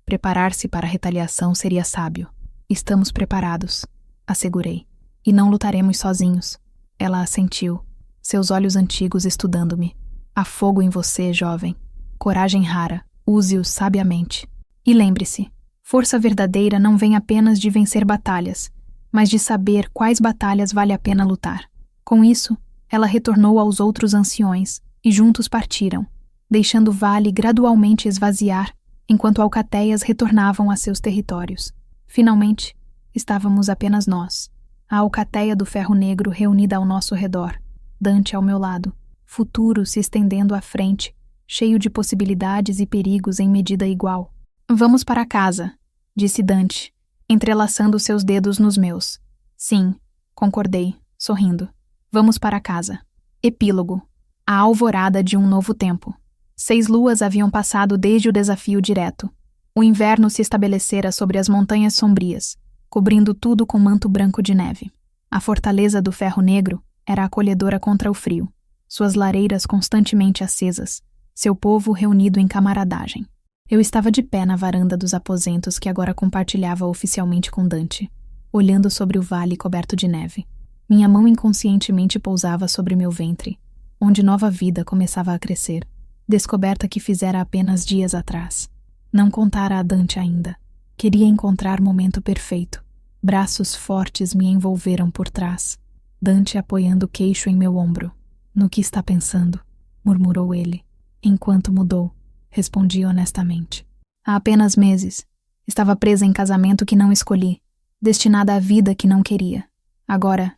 Preparar-se para a retaliação seria sábio. Estamos preparados, assegurei, e não lutaremos sozinhos. Ela assentiu, seus olhos antigos estudando-me. Há fogo em você, jovem. Coragem rara, use-o sabiamente. E lembre-se, força verdadeira não vem apenas de vencer batalhas, mas de saber quais batalhas vale a pena lutar. Com isso, ela retornou aos outros anciões, e juntos partiram, deixando o vale gradualmente esvaziar, enquanto alcateias retornavam a seus territórios. Finalmente, estávamos apenas nós, a Alcateia do Ferro Negro reunida ao nosso redor, Dante ao meu lado, futuro se estendendo à frente, cheio de possibilidades e perigos em medida igual. Vamos para casa, disse Dante, entrelaçando seus dedos nos meus. Sim, concordei, sorrindo. Vamos para casa. Epílogo. A alvorada de um novo tempo. 6 luas haviam passado desde o desafio direto. O inverno se estabelecera sobre as montanhas sombrias, cobrindo tudo com manto branco de neve. A fortaleza do Ferro Negro era acolhedora contra o frio, suas lareiras constantemente acesas, seu povo reunido em camaradagem. Eu estava de pé na varanda dos aposentos que agora compartilhava oficialmente com Dante. olhando sobre o vale coberto de neve. Minha mão inconscientemente pousava sobre meu ventre, onde nova vida começava a crescer, descoberta que fizera apenas dias atrás. Não contara a Dante ainda. Queria encontrar momento perfeito. Braços fortes me envolveram por trás. Dante apoiando o queixo em meu ombro. No que está pensando? Murmurou ele. Enquanto mudou, respondi honestamente. Há apenas meses. Estava presa em casamento que não escolhi, destinada à vida que não queria. Agora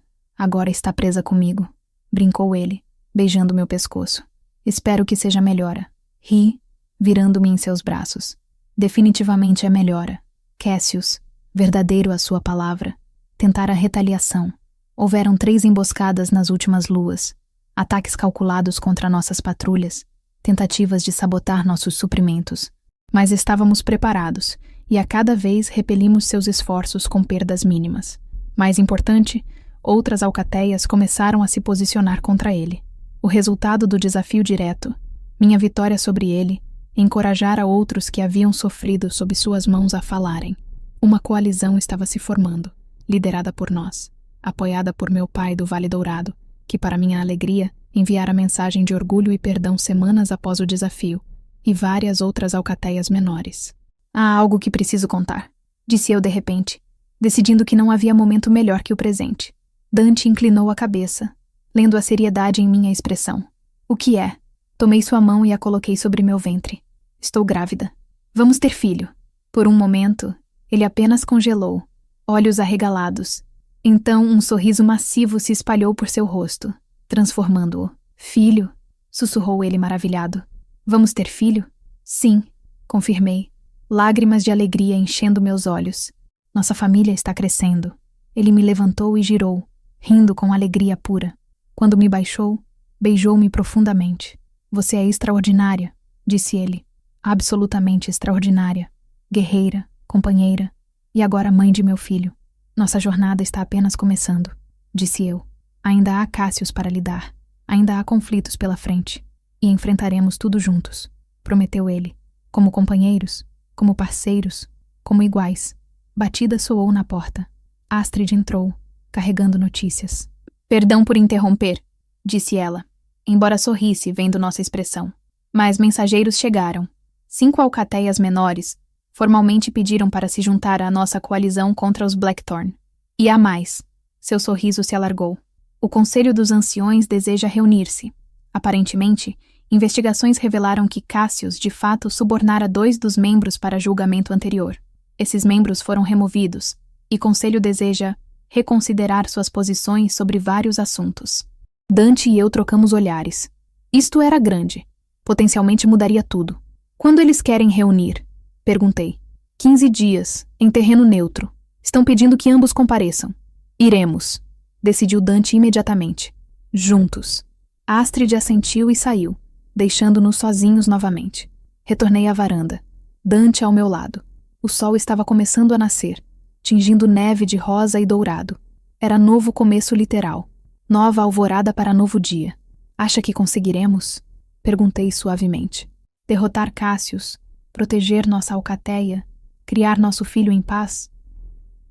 está presa comigo, brincou ele, beijando meu pescoço. Espero que seja melhora. Ri, virando-me em seus braços. Definitivamente é melhora. Cassius, verdadeiro a sua palavra. Tentara retaliação. Houveram 3 emboscadas nas últimas luas, ataques calculados contra nossas patrulhas, tentativas de sabotar nossos suprimentos. Mas estávamos preparados, e a cada vez repelimos seus esforços com perdas mínimas. Mais importante, outras alcateias começaram a se posicionar contra ele. O resultado do desafio direto, minha vitória sobre ele, encorajara outros que haviam sofrido sob suas mãos a falarem. Uma coalizão estava se formando, liderada por nós, apoiada por meu pai do Vale Dourado, que, para minha alegria, enviara mensagem de orgulho e perdão semanas após o desafio, e várias outras alcateias menores. Há algo que preciso contar, disse eu de repente, decidindo que não havia momento melhor que o presente. Dante inclinou a cabeça, lendo a seriedade em minha expressão. O que é? Tomei sua mão e a coloquei sobre meu ventre. Estou grávida. Vamos ter filho. Por um momento, ele apenas congelou, olhos arregalados. Então um sorriso massivo se espalhou por seu rosto, transformando-o. Filho? Sussurrou ele maravilhado. Vamos ter filho? Sim, confirmei, lágrimas de alegria enchendo meus olhos. Nossa família está crescendo. Ele me levantou e girou, rindo com alegria pura. Quando me baixou, beijou-me profundamente. Você é extraordinária, disse ele. Absolutamente extraordinária. Guerreira, companheira e agora mãe de meu filho. Nossa jornada está apenas começando, disse eu. Ainda há Cassius para lidar. Ainda há conflitos pela frente. E enfrentaremos tudo juntos, prometeu ele. Como companheiros, como parceiros, como iguais. Batida soou na porta. Astrid entrou, carregando notícias. Perdão por interromper, disse ela, embora sorrisse vendo nossa expressão. Mas mensageiros chegaram. 5 alcateias menores formalmente pediram para se juntar à nossa coalizão contra os Blackthorn. E há mais. Seu sorriso se alargou. O Conselho dos Anciões deseja reunir-se. Aparentemente, investigações revelaram que Cassius, de fato, subornara 2 dos membros para julgamento anterior. Esses membros foram removidos, e o Conselho deseja reconsiderar suas posições sobre vários assuntos. Dante e eu trocamos olhares. Isto era grande. Potencialmente mudaria tudo. Quando eles querem reunir? Perguntei. 15 dias, em terreno neutro. Estão pedindo que ambos compareçam. Iremos, decidiu Dante imediatamente. Juntos. Astrid assentiu e saiu, deixando-nos sozinhos novamente. Retornei à varanda. Dante ao meu lado. O sol estava começando a nascer, tingindo neve de rosa e dourado. Era novo começo literal. Nova alvorada para novo dia. Acha que conseguiremos? Perguntei suavemente. Derrotar Cassius, proteger nossa alcateia, criar nosso filho em paz?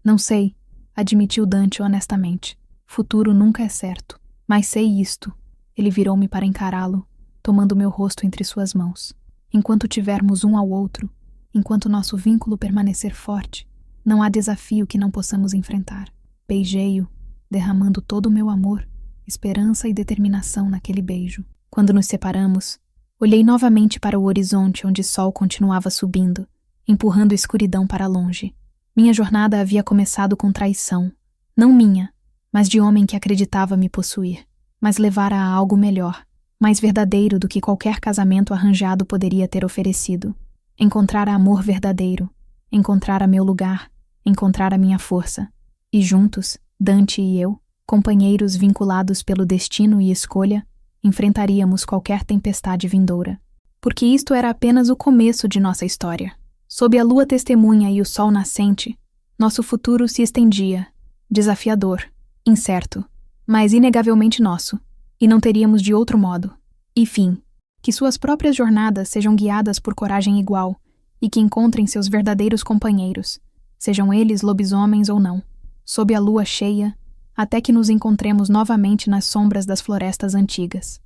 Não sei, admitiu Dante honestamente. Futuro nunca é certo. Mas sei isto. Ele virou-me para encará-lo, tomando meu rosto entre suas mãos. Enquanto tivermos um ao outro, enquanto nosso vínculo permanecer forte, não há desafio que não possamos enfrentar. Beijei-o, derramando todo o meu amor, esperança e determinação naquele beijo. Quando nos separamos, olhei novamente para o horizonte onde o sol continuava subindo, empurrando a escuridão para longe. Minha jornada havia começado com traição, não minha, mas de homem que acreditava me possuir, mas levara a algo melhor, mais verdadeiro do que qualquer casamento arranjado poderia ter oferecido. Encontrar amor verdadeiro, encontrar meu lugar, encontrar a minha força. E juntos, Dante e eu, companheiros vinculados pelo destino e escolha, enfrentaríamos qualquer tempestade vindoura. Porque isto era apenas o começo de nossa história. Sob a lua testemunha e o sol nascente, nosso futuro se estendia, desafiador, incerto, mas inegavelmente nosso, e não teríamos de outro modo. E fim, que suas próprias jornadas sejam guiadas por coragem igual, e que encontrem seus verdadeiros companheiros, sejam eles lobisomens ou não. sob a lua cheia, até que nos encontremos novamente nas sombras das florestas antigas.